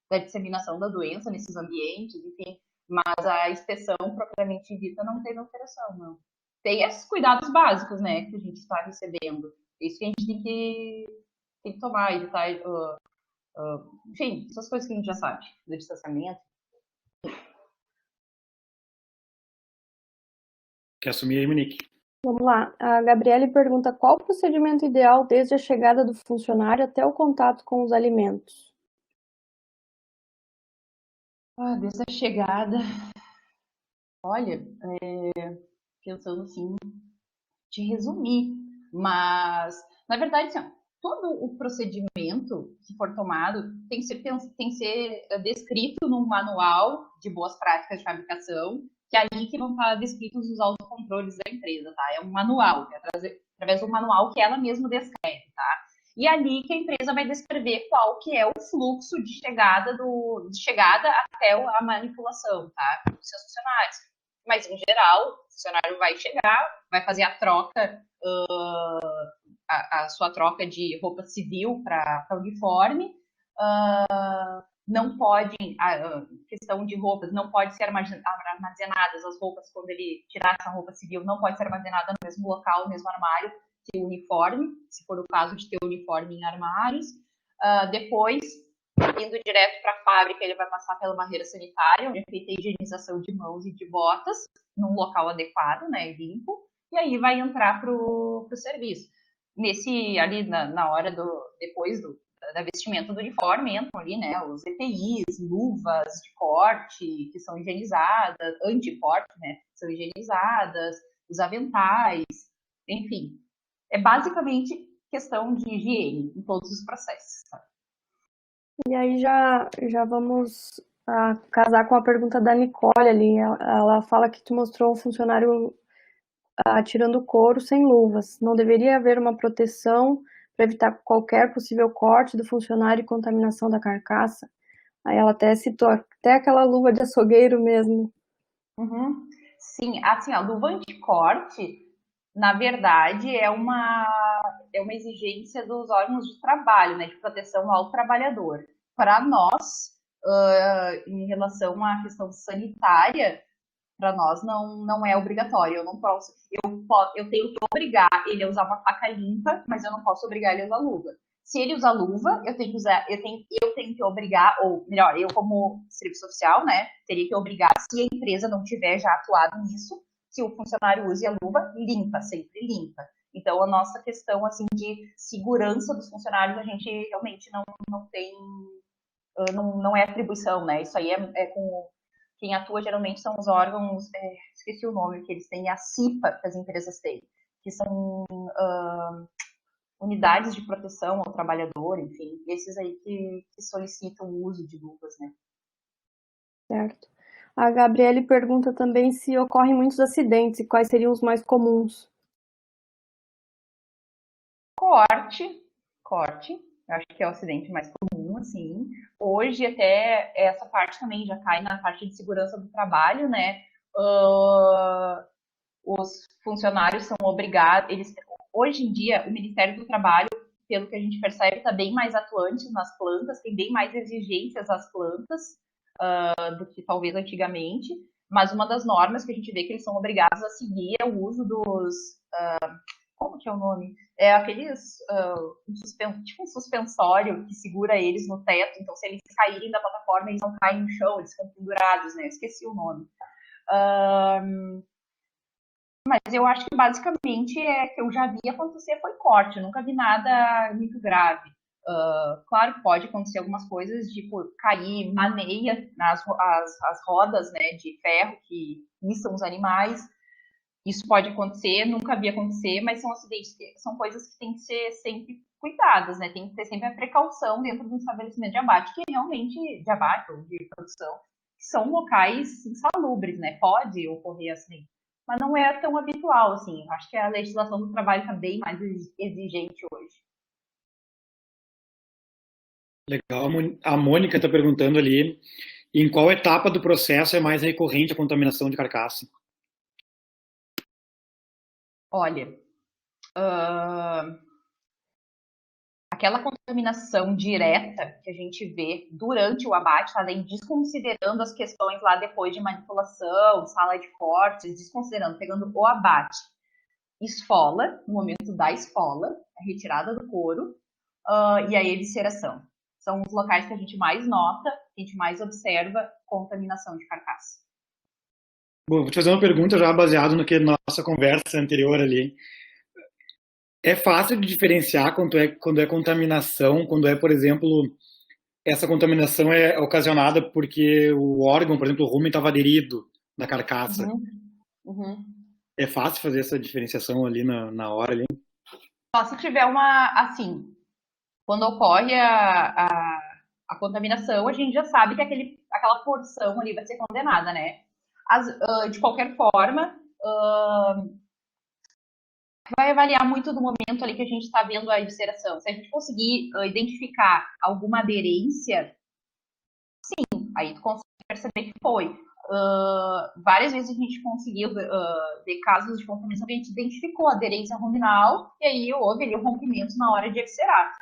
da disseminação da doença nesses ambientes, enfim. Mas a inspeção propriamente dita não teve alteração, não. Tem esses cuidados básicos, né, que a gente está recebendo. Isso que a gente tem que tomar, evitar, enfim, essas coisas que a gente já sabe, do distanciamento. Quer assumir aí, Monique? Vamos lá. A Gabriele pergunta qual o procedimento ideal desde a chegada do funcionário até o contato com os alimentos? Desde a chegada, olha, pensando assim, de resumir, mas, na verdade, assim, todo o procedimento que for tomado tem que ser descrito num manual de boas práticas de fabricação, que é ali que vão estar descritos os autocontroles da empresa, tá? É um manual, através do manual que ela mesma descreve, tá? E ali que a empresa vai descrever qual que é o fluxo de chegada até a manipulação, tá? Dos seus funcionários. Mas, em geral, o funcionário vai chegar, vai fazer a troca, a sua troca de roupa civil para uniforme. Não pode, questão de roupas, não pode ser armazenadas as roupas, quando ele tirar essa roupa civil, não pode ser armazenada no mesmo local, no mesmo armário que o uniforme, se for o caso de ter uniforme em armários. Depois, indo direto para a fábrica, ele vai passar pela barreira sanitária, onde é feita a higienização de mãos e de botas, num local adequado, né, limpo, e aí vai entrar para o serviço. Ali na hora depois da vestimenta do uniforme, entram ali, né, os EPIs, luvas de corte, que são higienizadas, anti-corte, né, são higienizadas, os aventais, enfim. É basicamente questão de higiene em todos os processos, tá? E aí já vamos casar com a pergunta da Nicole ali. Ela fala que tu mostrou um funcionário tirando couro sem luvas. Não deveria haver uma proteção para evitar qualquer possível corte do funcionário e contaminação da carcaça? Aí ela até citou até aquela luva de açougueiro mesmo. Uhum. Sim, assim, a luva anticorte, na verdade, é uma exigência dos órgãos de trabalho, né, de proteção ao trabalhador. Para nós, em relação à questão sanitária, para nós não é obrigatório. Eu não posso, eu tenho que obrigar ele a usar uma faca limpa, mas eu não posso obrigar ele a usar luva. Se ele usar luva, eu tenho que obrigar, ou melhor, eu como serviço social, né, teria que obrigar, se a empresa não tiver já atuado nisso, que o funcionário use a luva limpa, sempre limpa. Então, a nossa questão, assim, de segurança dos funcionários, a gente realmente não tem, não é atribuição, né? Isso aí é com quem atua geralmente são os órgãos, esqueci o nome que eles têm, a CIPA que as empresas têm, que são unidades de proteção ao trabalhador, enfim, esses aí que solicitam o uso de luvas, né? Certo. A Gabriele pergunta também se ocorrem muitos acidentes e quais seriam os mais comuns. Corte, eu acho que é o acidente mais comum, assim. Hoje até essa parte também já cai na parte de segurança do trabalho, né? Os funcionários são obrigados, hoje em dia o Ministério do Trabalho, pelo que a gente percebe, está bem mais atuante nas plantas, tem bem mais exigências às plantas do que talvez antigamente, mas uma das normas que a gente vê que eles são obrigados a seguir é o uso dos... como que é o nome? É aqueles, tipo um suspensório que segura eles no teto, então se eles caírem da plataforma, eles não caem no chão, eles ficam pendurados, né? Esqueci o nome. Mas eu acho que basicamente que eu já vi acontecer foi corte, eu nunca vi nada muito grave. Claro que pode acontecer algumas coisas, tipo cair maneia as rodas, né, de ferro que içam os animais. Isso pode acontecer, nunca vi acontecer, mas são acidentes, são coisas que têm que ser sempre cuidadas, né? Tem que ter sempre a precaução dentro de um estabelecimento de abate, que realmente, de abate ou de produção, são locais insalubres, né? Pode ocorrer acidente, mas não é tão habitual, assim. Acho que a legislação do trabalho está bem mais exigente hoje. Legal. A Mônica está perguntando ali em qual etapa do processo é mais recorrente a contaminação de carcaça. Olha, aquela contaminação direta que a gente vê durante o abate, tá? Daí desconsiderando as questões lá depois de manipulação, sala de cortes, desconsiderando, pegando o abate, esfola, no momento da esfola, a retirada do couro, e a evisceração. São os locais que a gente mais nota, que a gente mais observa contaminação de carcaça. Bom, vou te fazer uma pergunta já baseado no que nossa conversa anterior ali. É fácil de diferenciar quando é contaminação, quando é, por exemplo, essa contaminação é ocasionada porque o órgão, por exemplo, o rumen estava aderido na carcaça. Uhum. É fácil fazer essa diferenciação ali na hora ali? Só se tiver assim, quando ocorre a contaminação, a gente já sabe que aquela porção ali vai ser condenada, né? De qualquer forma, vai avaliar muito do momento ali que a gente está vendo a evisceração. Se a gente conseguir identificar alguma aderência, sim, aí tu consegue perceber que foi. Várias vezes a gente conseguiu ver casos de contaminação que a gente identificou a aderência ruminal e aí houve ali um rompimento na hora de eviscerar.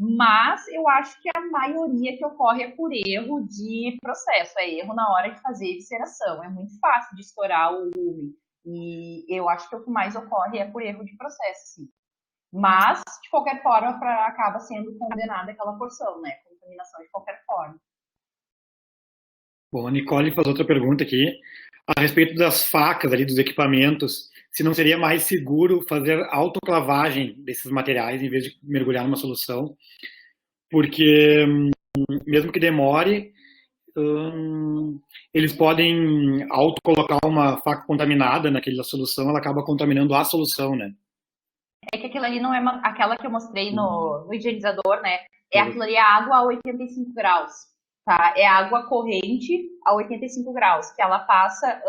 Mas eu acho que a maioria que ocorre é por erro de processo, é erro na hora de fazer evisceração. É muito fácil de estourar o rumen. E eu acho que o que mais ocorre é por erro de processo, sim. Mas, de qualquer forma, acaba sendo condenada aquela porção, né? Contaminação de qualquer forma. Bom, a Nicole faz outra pergunta aqui a respeito das facas ali, dos equipamentos. Se não seria mais seguro fazer autoclavagem desses materiais em vez de mergulhar numa solução? Porque, mesmo que demore, eles podem autocolocar uma faca contaminada naquela solução, ela acaba contaminando a solução, né? É que aquilo ali não é aquela que eu mostrei no higienizador, né? É aquilo ali, a água a 85 graus, tá? É água corrente a 85 graus, que ela passa,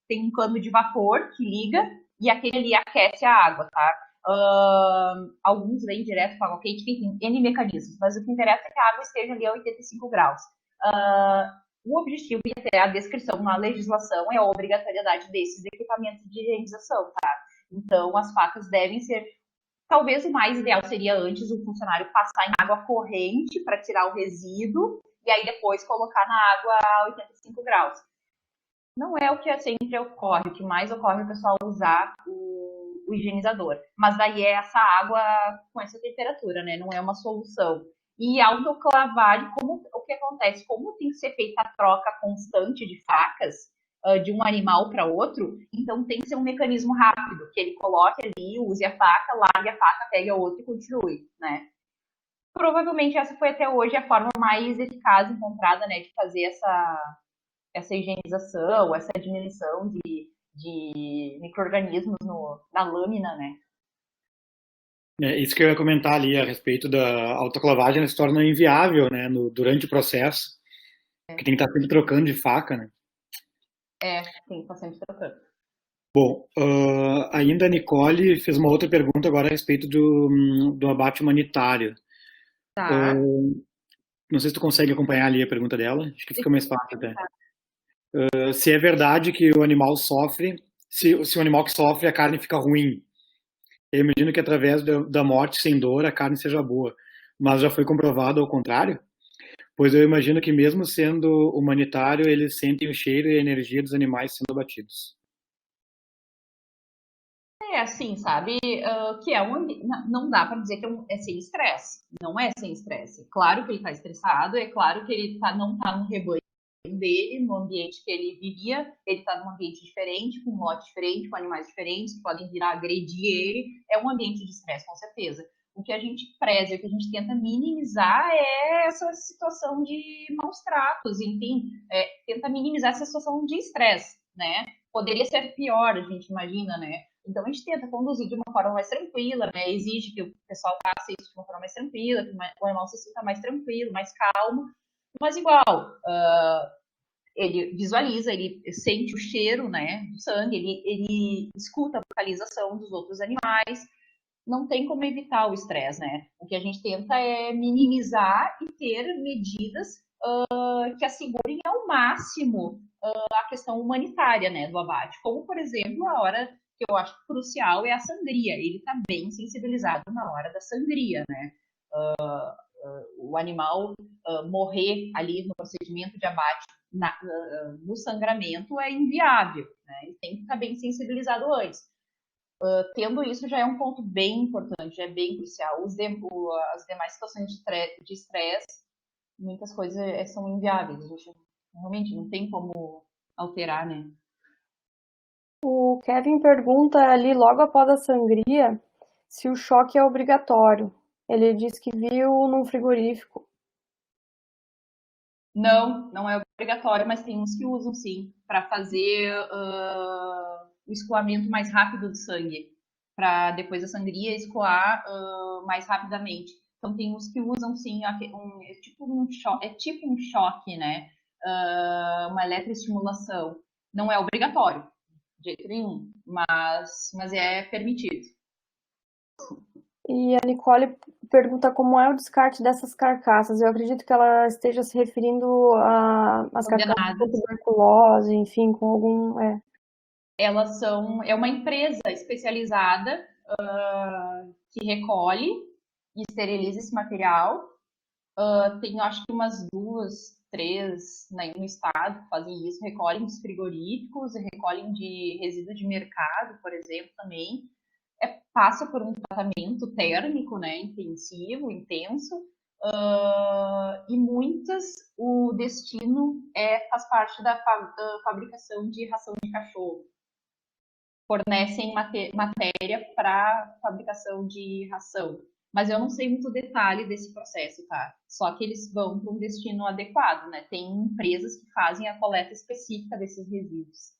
tem um cano de vapor que liga e aquele ali aquece a água, tá? Alguns vêm direto com água quente, enfim, N mecanismos, mas o que interessa é que a água esteja ali a 85 graus. O objetivo e até a descrição na legislação é a obrigatoriedade desses equipamentos de higienização, tá? Então, as facas devem ser. Talvez o mais ideal seria antes o funcionário passar em água corrente para tirar o resíduo e aí depois colocar na água a 85 graus. Não é o que sempre ocorre. O que mais ocorre é o pessoal usar o higienizador. Mas daí é essa água com essa temperatura, né? Não é uma solução. E autoclavagem, o que acontece? Como tem que ser feita a troca constante de facas, de um animal para outro, então tem que ser um mecanismo rápido, que ele coloque ali, use a faca, largue a faca, pegue a outra e continue, né? Provavelmente essa foi até hoje a forma mais eficaz encontrada, né, de fazer essa higienização, essa diminuição de micro-organismos na lâmina, né? É isso que eu ia comentar ali a respeito da autoclavagem, ela se torna inviável, né, durante o processo, porque tem que estar sempre trocando de faca, né? Sim, está sempre trocando. Bom, ainda a Nicole fez uma outra pergunta agora a respeito do abate humanitário. Tá. Não sei se tu consegue acompanhar ali a pergunta dela, acho que fica mais fácil até. Se é verdade que o animal sofre, se o animal que sofre, a carne fica ruim. Eu imagino que através da morte sem dor, a carne seja boa. Mas já foi comprovado ao contrário? Pois eu imagino que mesmo sendo humanitário, eles sentem o cheiro e a energia dos animais sendo abatidos. Assim, sabe, que não dá para dizer que é sem estresse. Não é sem estresse. Claro que ele está estressado, é claro que ele não está no rebanho dele, no ambiente que ele vivia, ele está num ambiente diferente, com um lote diferente, com animais diferentes, que podem vir a agredir ele. É um ambiente de estresse, com certeza. O que a gente preza, o que a gente tenta minimizar é essa situação de maus tratos, enfim, tenta minimizar essa situação de estresse, né? Poderia ser pior, a gente imagina, né? Então a gente tenta conduzir de uma forma mais tranquila, né? Exige que o pessoal faça isso de uma forma mais tranquila, que o animal se sinta mais tranquilo, mais calmo, mas igual, ele visualiza, ele sente o cheiro, né, do sangue, ele escuta a vocalização dos outros animais, não tem como evitar o estresse, né? O que a gente tenta é minimizar e ter medidas que assegurem ao máximo a questão humanitária, né, do abate, como, por exemplo, a hora que eu acho crucial é a sangria. Ele está bem sensibilizado na hora da sangria, né? O animal morrer ali no procedimento de abate no sangramento é inviável, né? Ele tem que estar bem sensibilizado antes. Tendo isso já é um ponto bem importante, já é bem crucial. As demais situações de estresse, muitas coisas são inviáveis. A gente realmente não tem como alterar, né? O Kevin pergunta ali logo após a sangria se o choque é obrigatório. Ele diz que viu num frigorífico. Não é obrigatório, mas tem uns que usam sim, para fazer o escoamento mais rápido do sangue, para depois a sangria escoar mais rapidamente. Então tem uns que usam sim, é tipo um choque, né? Uma eletroestimulação. Não é obrigatório, de jeito nenhum, mas é permitido. E a Nicole pergunta como é o descarte dessas carcaças. Eu acredito que ela esteja se referindo às carcaças com tuberculose, enfim, com algum... Elas é uma empresa especializada que recolhe e esteriliza esse material. Tem, acho que umas 2, 3 no estado que fazem isso, recolhem dos frigoríficos, recolhem de resíduo de mercado, por exemplo, também. Passa por um tratamento térmico, né, intensivo, intenso, e muitas o destino faz parte da fabricação de ração de cachorro. Fornecem matéria para fabricação de ração. Mas eu não sei muito detalhe desse processo, tá? Só que eles vão para um destino adequado, né? Tem empresas que fazem a coleta específica desses resíduos.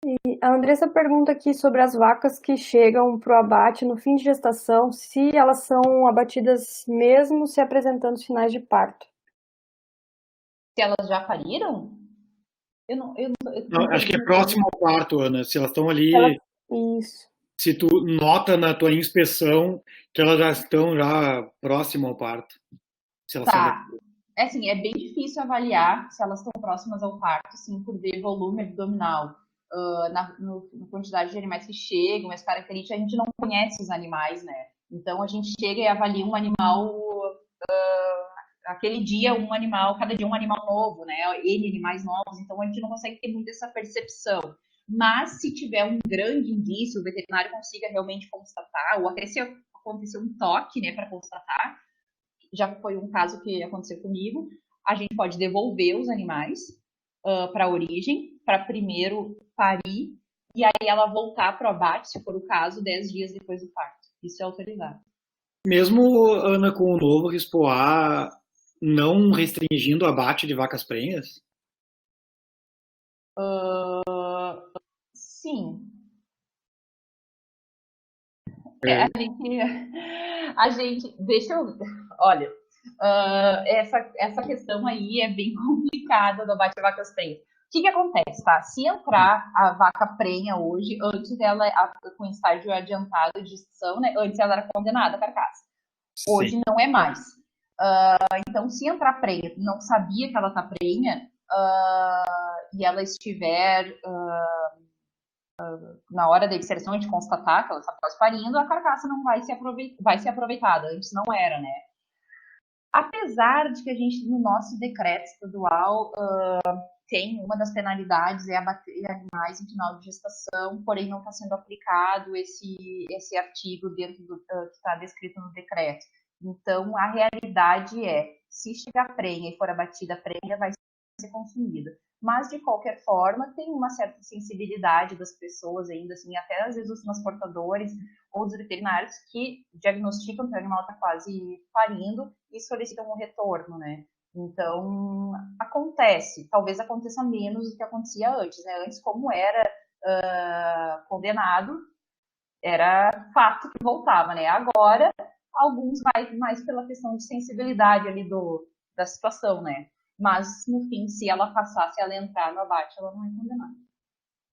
E a Andressa pergunta aqui sobre as vacas que chegam para o abate no fim de gestação, se elas são abatidas mesmo se apresentando sinais de parto. Se elas já pariram? Não, acho que é próximo ao parto, Ana. Se elas estão ali. Isso. Se tu nota na tua inspeção que elas já estão próximo ao parto. Se elas tá. É assim, é bem difícil avaliar se elas estão próximas ao parto, sim, por ver volume abdominal, na quantidade de animais que chegam, as características, a gente não conhece os animais, né? Então a gente chega e avalia um animal, aquele dia um animal, cada dia um animal novo, né? N animais novos, então a gente não consegue ter muito essa percepção. Mas se tiver um grande indício, o veterinário consiga realmente constatar, ou até se acontecer um toque, né, para constatar, já foi um caso que aconteceu comigo, a gente pode devolver os animais para a origem, para primeiro parir, e aí ela voltar para o abate, se for o caso, 10 dias depois do parto. Isso é autorizado. Mesmo, Ana, com o novo RISPOA não restringindo o abate de vacas prenhas? Sim. A gente, deixa eu, olha, essa questão aí é bem complicada do abate de vacas prenhas. O que acontece, tá? Se entrar a vaca prenha hoje, antes ela, com estágio adiantado de extinção, né? Antes ela era condenada à carcaça. Hoje Sim. Não é mais. Então, se entrar prenha, não sabia que ela tá prenha, e ela estiver na hora da inserção de constatar que ela está parindo, a carcaça não vai ser aproveitada. Antes não era, né? Apesar de que a gente, no nosso decreto estadual, tem uma das penalidades é abater animais em final de gestação, porém não está sendo aplicado esse artigo dentro do que está descrito no decreto. Então, a realidade se chegar prenha e for abatida prenha, vai ser consumida. Mas, de qualquer forma, tem uma certa sensibilidade das pessoas ainda, assim, até às vezes os transportadores ou os veterinários que diagnosticam que o animal está quase parindo e solicitam um retorno, né? Então, acontece. Talvez aconteça menos do que acontecia antes, né? Antes, como era condenado, era fato que voltava, né? Agora, alguns vai mais pela questão de sensibilidade ali da situação, né? Mas, no fim, se ela passar, se ela entrar no abate, ela não é condenada.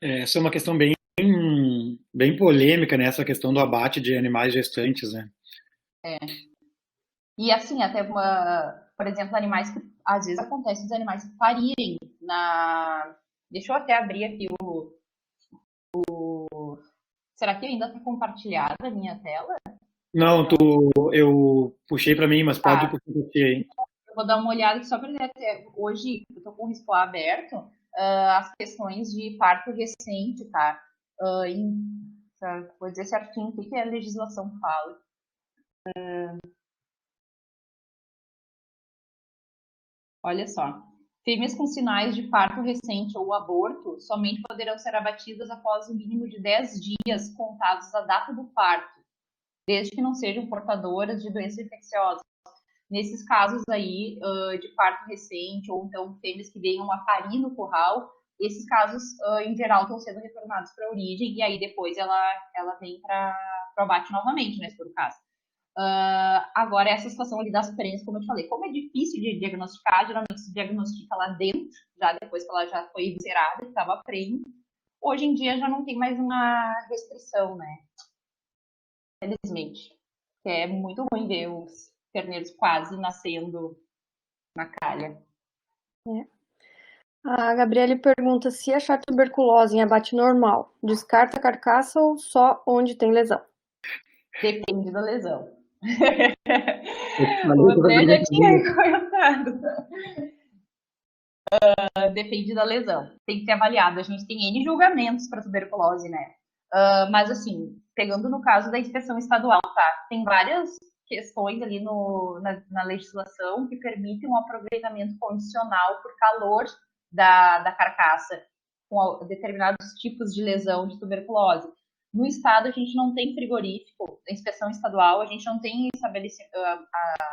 Essa é uma questão bem polêmica, né? Essa questão do abate de animais gestantes, né? E assim, até por exemplo, animais que às vezes acontece os animais parirem Deixa eu até abrir aqui Será que ainda está compartilhada a minha tela? Não, eu puxei para mim, mas pode Tá. puxar pra você aí. Eu vou dar uma olhada só para ver hoje, eu estou com o RISPO aberto, as questões de parto recente, tá? Vou dizer certinho o que a legislação fala. Olha só. Fêmeas com sinais de parto recente ou aborto somente poderão ser abatidas após o mínimo de 10 dias contados da data do parto, desde que não sejam portadoras de doença infecciosa. Nesses casos aí de parto recente, ou então fêmeas que venham a parir no curral, esses casos, em geral, estão sendo retornados para a origem, e aí depois ela vem para o abate novamente, né, se for o caso. Agora, essa situação ali das prenhas, como eu te falei, como é difícil de diagnosticar, geralmente se diagnostica lá dentro, já depois que ela já foi viscerada, que estava prenha. Hoje em dia já não tem mais uma restrição, né? Felizmente. É muito ruim ver os terneiros quase nascendo na calha. É. A Gabriele pergunta se achar tuberculose em abate normal, descarta a carcaça ou só onde tem lesão? Depende da lesão. Valeu O pela André já pergunta tinha boa. comentado. Depende da lesão. Tem que ser avaliado. A gente tem N julgamentos para tuberculose, né? Mas, assim, pegando no caso da inspeção estadual, tá? Tem várias questões ali na legislação que permitem um aproveitamento condicional por calor da carcaça com determinados tipos de lesão de tuberculose. No estado, a gente não tem frigorífico, a inspeção estadual, a gente não tem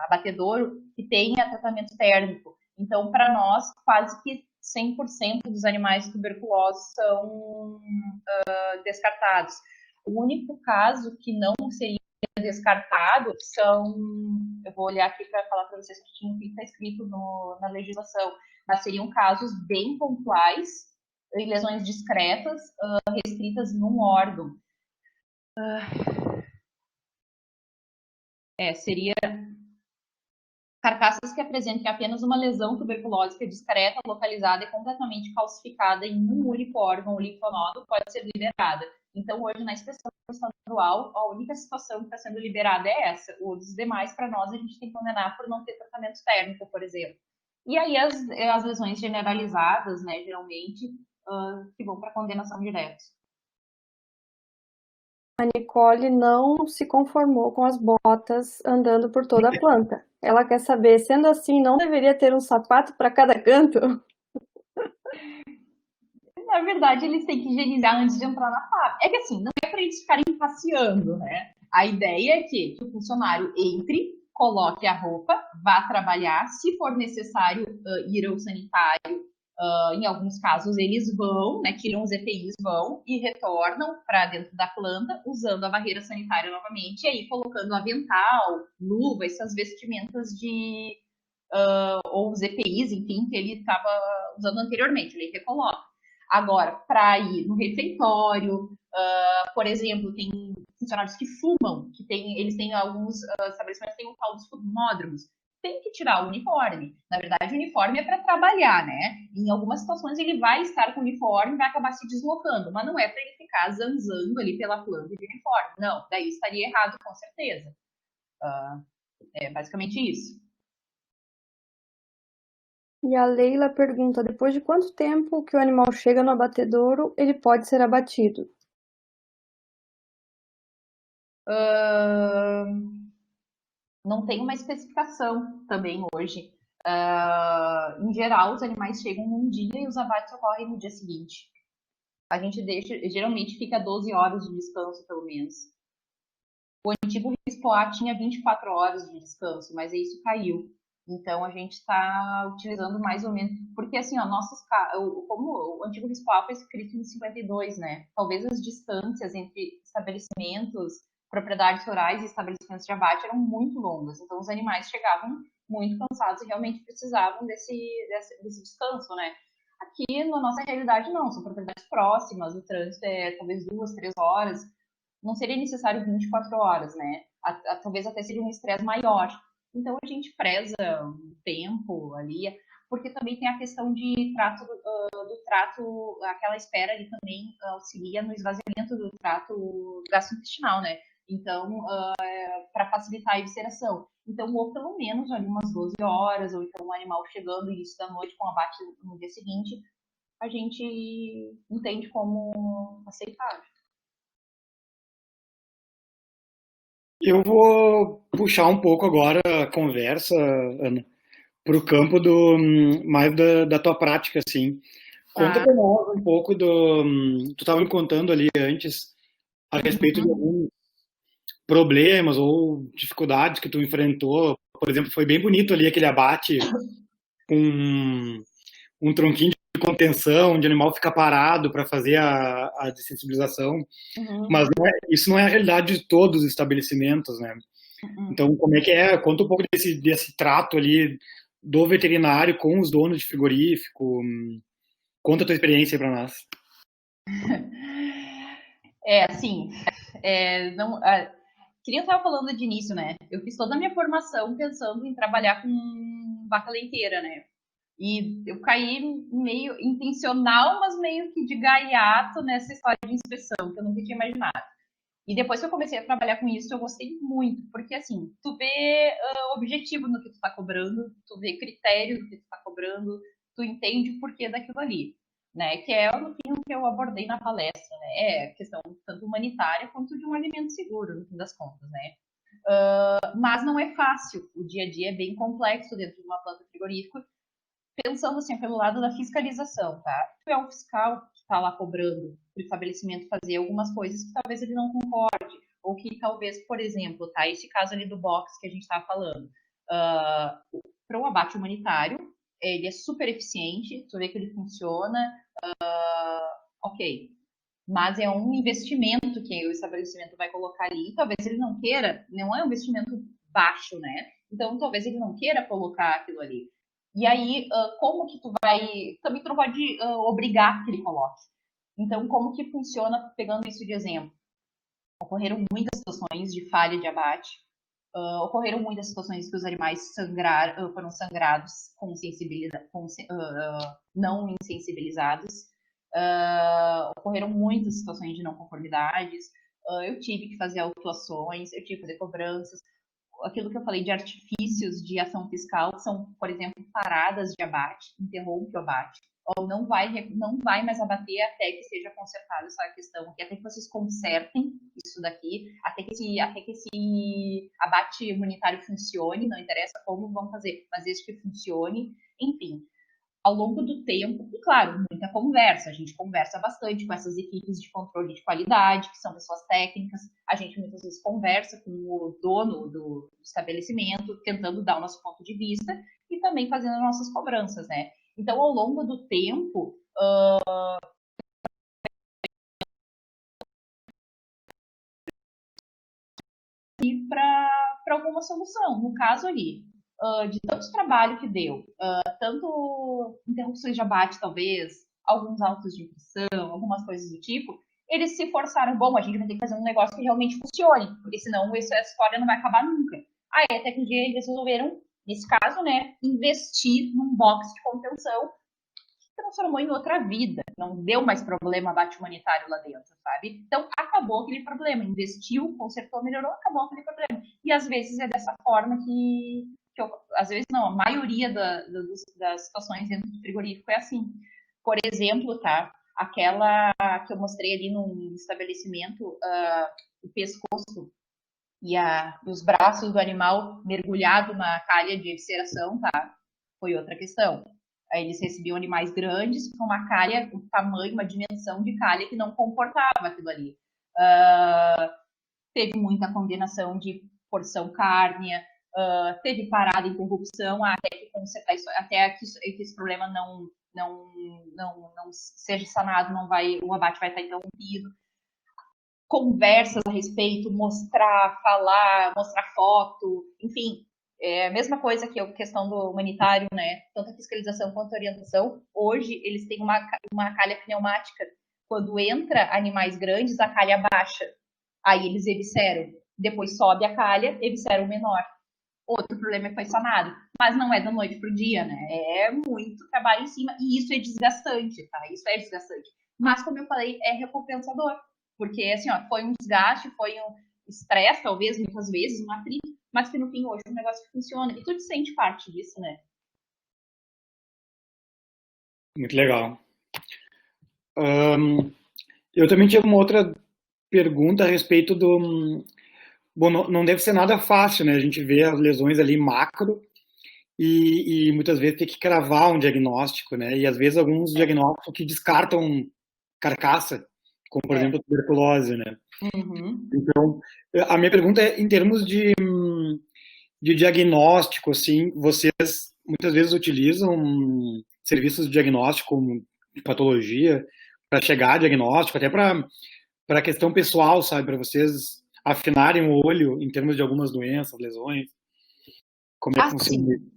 abatedouro que tenha tratamento térmico. Então, para nós, quase que 100% dos animais tuberculosos são descartados. O único caso que não seria descartado são, eu vou olhar aqui para falar para vocês que está escrito na legislação, mas seriam casos bem pontuais, em lesões discretas, restritas num órgão. Seria carcaças que apresentem apenas uma lesão tuberculósica discreta, localizada e completamente calcificada em um único órgão ou linfonodo pode ser liberada. Então, hoje, na inspeção estadual, a única situação que está sendo liberada é essa. Os demais, para nós, a gente tem que condenar por não ter tratamento térmico, por exemplo. E aí, as lesões generalizadas, né, geralmente, que vão para condenação direta. A Nicole não se conformou com as botas andando por toda a planta. Ela quer saber, sendo assim, não deveria ter um sapato para cada canto? Na verdade, eles têm que higienizar antes de entrar na fábrica. É que assim, não é para eles ficarem passeando, né? A ideia é que o funcionário entre, coloque a roupa, vá trabalhar. Se for necessário ir ao sanitário, em alguns casos eles vão, né, tiram os EPIs, vão e retornam para dentro da planta usando a barreira sanitária novamente, e aí colocando avental, luva, essas vestimentas ou os EPIs, enfim, que ele estava usando anteriormente, ele recoloca. Agora, para ir no refeitório, por exemplo, tem funcionários que fumam, eles têm alguns estabelecimentos que têm o tal dos fumódromos, tem que tirar o uniforme. Na verdade, o uniforme é para trabalhar, né? Em algumas situações ele vai estar com o uniforme e vai acabar se deslocando, mas não é para ele ficar zanzando ali pela planta de uniforme. Não, daí estaria errado, com certeza. É basicamente isso. E a Leila pergunta, depois de quanto tempo que o animal chega no abatedouro, ele pode ser abatido? Não tem uma especificação também hoje. Em geral, os animais chegam num dia e os abates ocorrem no dia seguinte. A gente geralmente fica 12 horas de descanso, pelo menos. O antigo RISPOA tinha 24 horas de descanso, mas isso caiu. Então, a gente está utilizando mais ou menos... Porque, assim, ó, como o antigo RISPOA foi escrito em 52, né? Talvez as distâncias entre estabelecimentos, propriedades rurais e estabelecimentos de abate eram muito longas. Então, os animais chegavam muito cansados e realmente precisavam desse descanso, né? Aqui, na nossa realidade, não. São propriedades próximas, o trânsito é talvez 2, 3 horas. Não seria necessário 24 horas, né? Talvez até seria um estresse maior. Então, a gente preza o tempo ali. porque também tem a questão de do trato, aquela espera ali também auxilia no esvaziamento do trato gastrointestinal, né? Então, para facilitar a evisceração. Então, ou pelo menos ali umas 12 horas, ou então o animal chegando início da noite com abate no dia seguinte, a gente entende como aceitável. Eu vou puxar um pouco agora a conversa, Ana, para o campo mais da tua prática, assim. Conta Tá. para nós um pouco tu estava me contando ali antes a respeito de alguns problemas ou dificuldades que tu enfrentou. Por exemplo, foi bem bonito ali aquele abate com um tronquinho de contenção, onde o animal fica parado para fazer a dessensibilização. Uhum. Mas isso não é a realidade de todos os estabelecimentos, né? Uhum. Então, como é que é? Conta um pouco desse trato ali do veterinário com os donos de frigorífico. Conta a tua experiência para nós. Assim, não, que nem eu estava falando de início, né? Eu fiz toda a minha formação pensando em trabalhar com vaca leiteira, né? E eu caí meio intencional, mas meio que de gaiato nessa história de inspeção, que eu nunca tinha imaginado. E depois que eu comecei a trabalhar com isso, eu gostei muito, porque assim, tu vê objetivo no que tu tá cobrando, tu vê critério do que tu tá cobrando, tu entende o porquê daquilo ali, né? Que é no fim o que eu abordei na palestra, né? É questão tanto humanitária quanto de um alimento seguro, no fim das contas, né? Mas não é fácil, o dia a dia é bem complexo dentro de uma planta frigorífica, pensando assim pelo lado da fiscalização, tá? Tu é um fiscal que está lá cobrando para o estabelecimento fazer algumas coisas que talvez ele não concorde, ou que talvez, por exemplo, tá? Esse caso ali do box que a gente estava falando, para o abate humanitário, ele é super eficiente, tu vê que ele funciona, ok. Mas é um investimento que o estabelecimento vai colocar ali, e talvez ele não queira, não é um investimento baixo, né? Então, talvez ele não queira colocar aquilo ali. E aí, como que tu vai... Também tu não pode obrigar que ele coloque. Então, como que funciona, pegando isso de exemplo? Ocorreram muitas situações de falha de abate, ocorreram muitas situações que os animais foram sangrados com sensibilidade, não insensibilizados. Ocorreram muitas situações de não conformidades. Eu tive que fazer autuações, eu tive que fazer cobranças. Aquilo que eu falei de artifícios de ação fiscal são, por exemplo, paradas de abate, interrompe o abate, ou não vai mais abater até que seja consertada essa questão, até que vocês consertem isso daqui, até que esse abate imunitário funcione, não interessa como vão fazer, mas desde que funcione, enfim. Ao longo do tempo, e claro, muita conversa. A gente conversa bastante com essas equipes de controle de qualidade, que são pessoas técnicas. A gente muitas vezes conversa com o dono do estabelecimento, tentando dar o nosso ponto de vista e também fazendo nossas cobranças, né? Então, ao longo do tempo, para alguma solução. No caso ali, de tanto trabalho que deu, tanto interrupções de abate, talvez, alguns autos de impressão, algumas coisas do tipo, eles se forçaram, bom, a gente vai ter que fazer um negócio que realmente funcione, porque senão essa história não vai acabar nunca. Aí, até que um dia eles resolveram, nesse caso, né, investir num box de contenção, transformou em outra vida. Não deu mais problema abate humanitário lá dentro, sabe? Então, acabou aquele problema. Investiu, consertou, melhorou, acabou aquele problema. E às vezes é dessa forma às vezes não, a maioria das situações dentro do frigorífico é assim. Por exemplo, tá? Aquela que eu mostrei ali num estabelecimento, o pescoço e os braços do animal mergulhado na calha de evisceração, tá? Foi outra questão. Aí eles recebiam animais grandes com uma calha, um tamanho, uma dimensão de calha que não comportava aquilo ali. Teve muita condenação de porção cárnea, teve parada, interrupção, até que esse problema não seja sanado, o abate vai estar interrompido. Conversas a respeito, mostrar, falar, mostrar foto, enfim, é a mesma coisa que a questão do humanitário, né? Tanto a fiscalização quanto a orientação. Hoje, eles têm uma calha pneumática. Quando entra animais grandes, a calha baixa. Aí eles evisceram. Depois sobe a calha, evisceram o menor. Outro problema foi sanado. mas não é da noite pro dia, né? É muito trabalho em cima, e isso é desgastante, tá? Isso é desgastante. Mas, como eu falei, é recompensador. Porque, assim, ó, foi um desgaste, foi um estresse, talvez, muitas vezes, uma atrito, mas que no fim hoje é um negócio que funciona. E tu te sente parte disso, né? Muito legal. Eu também tinha uma outra pergunta a respeito do. Bom, não deve ser nada fácil, né? A gente vê as lesões ali macro e muitas vezes tem que cravar um diagnóstico, né? E às vezes alguns diagnósticos que descartam carcaça, como por exemplo a tuberculose, né? Uhum. Então, a minha pergunta é, em termos de diagnóstico, assim, vocês muitas vezes utilizam serviços de diagnóstico, como de patologia, para chegar a diagnóstico, até para a questão pessoal, sabe? Para vocês afinarem o olho em termos de algumas doenças, lesões. Como é que funciona Assim, isso?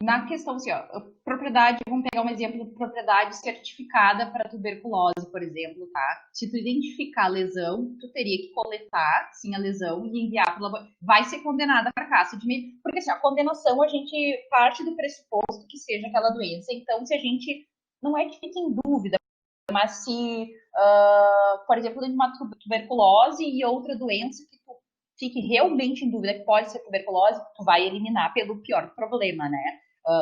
na questão, assim, ó, propriedade, vamos pegar um exemplo de propriedade certificada para tuberculose, por exemplo, tá? Se tu identificar a lesão, tu teria que coletar, sim, a lesão e enviar para o laboratório. Vai ser condenada a carcaça de meio. Porque, assim, a condenação, a gente parte do pressuposto que seja aquela doença. Então, se a gente. Não é que fique em dúvida, mas se, por exemplo, tem uma tuberculose e outra doença que tu fique realmente em dúvida que pode ser tuberculose, tu vai eliminar pelo pior problema, né?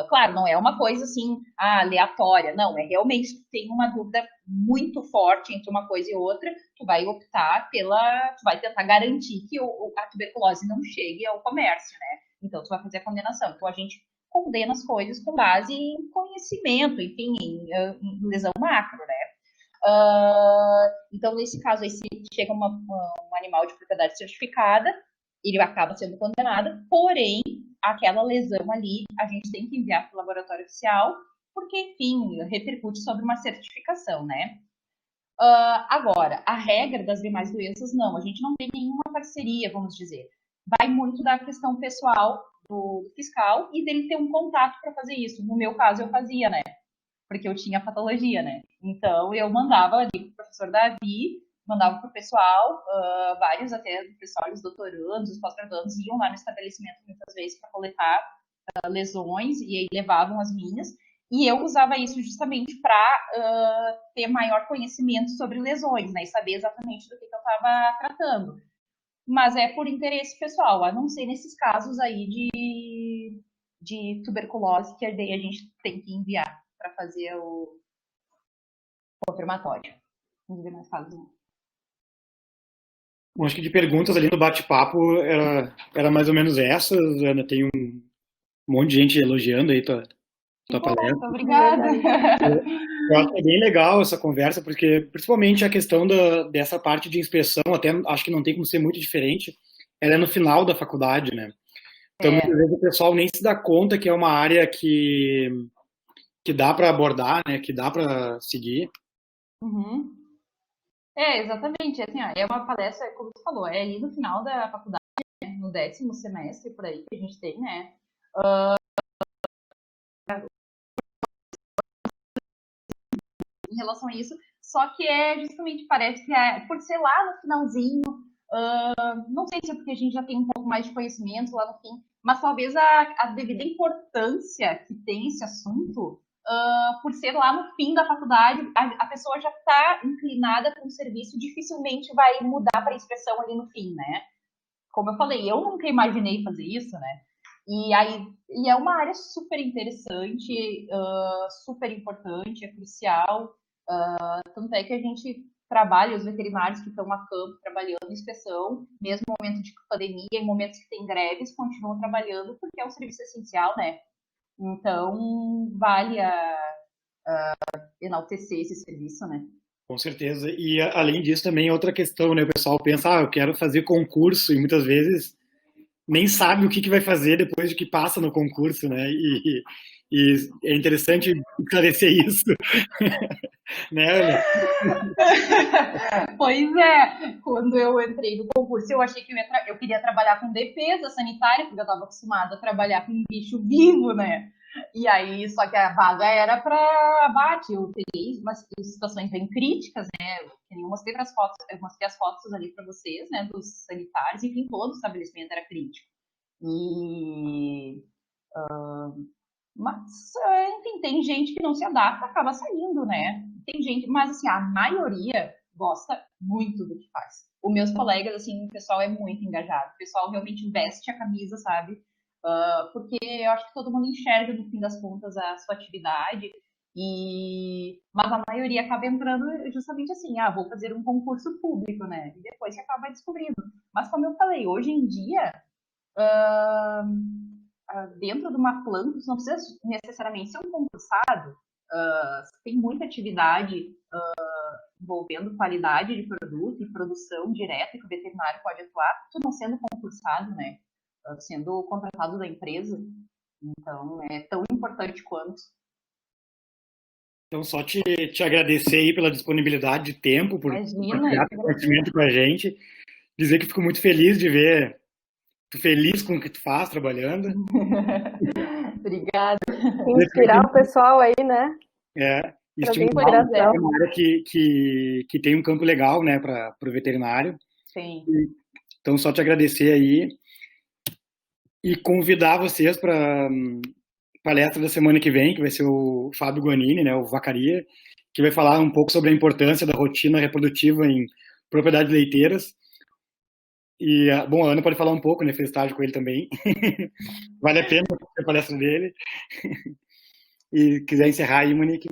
Claro, não é uma coisa assim aleatória, não, é realmente tu tem uma dúvida muito forte entre uma coisa e outra, tu vai optar tu vai tentar garantir que a tuberculose não chegue ao comércio, né? Então tu vai fazer a condenação. Então a gente condena as coisas com base em conhecimento, enfim, em lesão macro, né? Então, nesse caso, aí, se chega um animal de propriedade certificada, ele acaba sendo condenado, porém, aquela lesão ali, a gente tem que enviar para o laboratório oficial, porque, enfim, repercute sobre uma certificação, né? Agora, a regra das demais doenças, não, a gente não tem nenhuma parceria, vamos dizer. Vai muito da questão pessoal do fiscal e dele ter um contato para fazer isso. No meu caso, eu fazia, né? Porque eu tinha patologia, né? Então eu mandava ali pro professor Davi, mandava pro pessoal, vários até do pessoal, os doutorandos, os pós-graduandos iam lá no estabelecimento muitas vezes para coletar lesões e aí levavam as minhas. E eu usava isso justamente para ter maior conhecimento sobre lesões, né? E saber exatamente do que eu estava tratando. Mas é por interesse pessoal, a não ser nesses casos aí de tuberculose, que daí a gente tem que enviar para fazer o confirmatório. Nos demais casos, não. Bom, acho que de perguntas ali no bate-papo era mais ou menos essas, Ana. Tem um monte de gente elogiando aí tua palestra. Obrigada. Eu acho que é bem legal essa conversa, porque principalmente a questão dessa parte de inspeção, até acho que não tem como ser muito diferente, ela é no final da faculdade, né? Então, muitas vezes o pessoal nem se dá conta que é uma área que dá para abordar, né? Que dá para seguir. Uhum. Exatamente. Assim, ó, é uma palestra, como tu falou, é ali no final da faculdade, né, no 10º semestre, por aí, que a gente tem, né? Em relação a isso. Só que justamente, parece que por ser lá no finalzinho, não sei se é porque a gente já tem um pouco mais de conhecimento lá no fim, mas talvez a devida importância que tem esse assunto, por ser lá no fim da faculdade, a pessoa já está inclinada para um serviço, dificilmente vai mudar para a inspeção ali no fim, né? Como eu falei, eu nunca imaginei fazer isso, né? E é uma área super interessante, super importante, é crucial. Tanto é que a gente trabalha, os veterinários que estão a campo trabalhando em inspeção, mesmo no momento de pandemia, em momentos que tem greves, continuam trabalhando porque é um serviço essencial, né? Então, vale enaltecer esse serviço, né? Com certeza. E além disso também outra questão, né? O pessoal pensa, eu quero fazer concurso e muitas vezes nem sabe o que vai fazer depois de que passa no concurso, né? E é interessante esclarecer isso, né, Ana? Pois é, quando eu entrei no concurso, eu achei que eu queria trabalhar com defesa sanitária, porque eu estava acostumada a trabalhar com bicho vivo, né? E aí, só que a vaga era para abate. Eu peguei umas situações bem críticas, né? Eu mostrei as fotos ali para vocês, né? Dos sanitários, enfim, todo o estabelecimento era crítico. E, mas, enfim, tem gente que não se adapta, acaba saindo, né? Tem gente, mas assim, a maioria gosta muito do que faz. Os meus colegas, assim, o pessoal é muito engajado. O pessoal realmente veste a camisa, sabe? Porque eu acho que todo mundo enxerga, no fim das contas, a sua atividade. Mas a maioria acaba entrando justamente assim, vou fazer um concurso público, né? E depois você acaba descobrindo. Mas como eu falei, hoje em dia, dentro de uma planta, você não precisa necessariamente ser um concursado. Tem muita atividade envolvendo qualidade de produto e produção direta que o veterinário pode atuar, tu não sendo concursado, né? Sendo contratado da empresa. Então, é tão importante quanto. Então, só te agradecer aí pela disponibilidade de tempo, por Imagina, compartilhar eu que teu agradeço. conhecimento com a gente. Dizer que fico muito feliz de ver tu feliz com o que tu faz trabalhando. Obrigada. Inspirar o pessoal aí, né? Estimular Trazer é inspiração. uma área que tem um campo legal, né, para o veterinário. Sim. Então, só te agradecer aí e convidar vocês para palestra da semana que vem, que vai ser o Fábio Guanini, né, o Vacaria, que vai falar um pouco sobre a importância da rotina reprodutiva em propriedades leiteiras. E, bom, a Ana pode falar um pouco, né, fez estágio com ele também. Vale a pena a palestra dele. E quiser encerrar aí, Monique.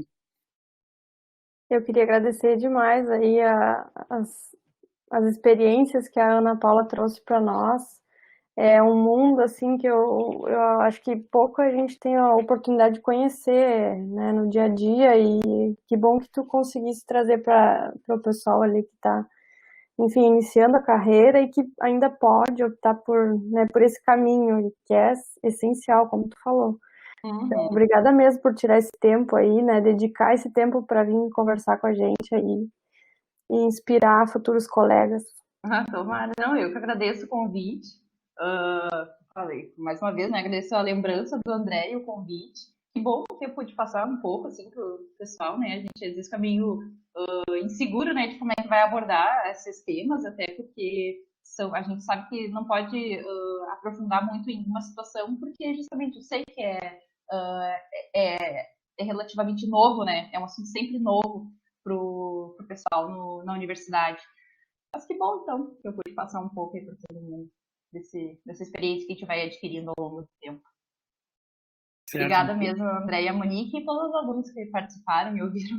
Eu queria agradecer demais aí as experiências que a Ana Paula trouxe para nós. É um mundo assim que eu acho que pouco a gente tem a oportunidade de conhecer, né, no dia a dia, e que bom que tu conseguisse trazer para o pessoal ali que está, enfim, iniciando a carreira e que ainda pode optar por, né, por esse caminho que é essencial, como tu falou. Então, obrigada mesmo por tirar esse tempo aí, né, dedicar esse tempo para vir conversar com a gente aí e inspirar futuros colegas. Tomara. Não, eu que agradeço o convite. Falei, mais uma vez, né, agradeço a lembrança do André e o convite. Que bom que eu pude passar um pouco, assim, pro pessoal, né? A gente às vezes fica meio inseguro, né, de como é que vai abordar esses temas, até porque a gente sabe que não pode aprofundar muito em uma situação, porque justamente eu sei que é relativamente novo, né? É um assunto sempre novo pro pessoal na universidade. Mas que bom, então, que eu pude passar um pouco aí para todo mundo dessa experiência que a gente vai adquirindo ao longo do tempo. Certo. Obrigada mesmo, André e a Monique, e todos os alunos que participaram e ouviram.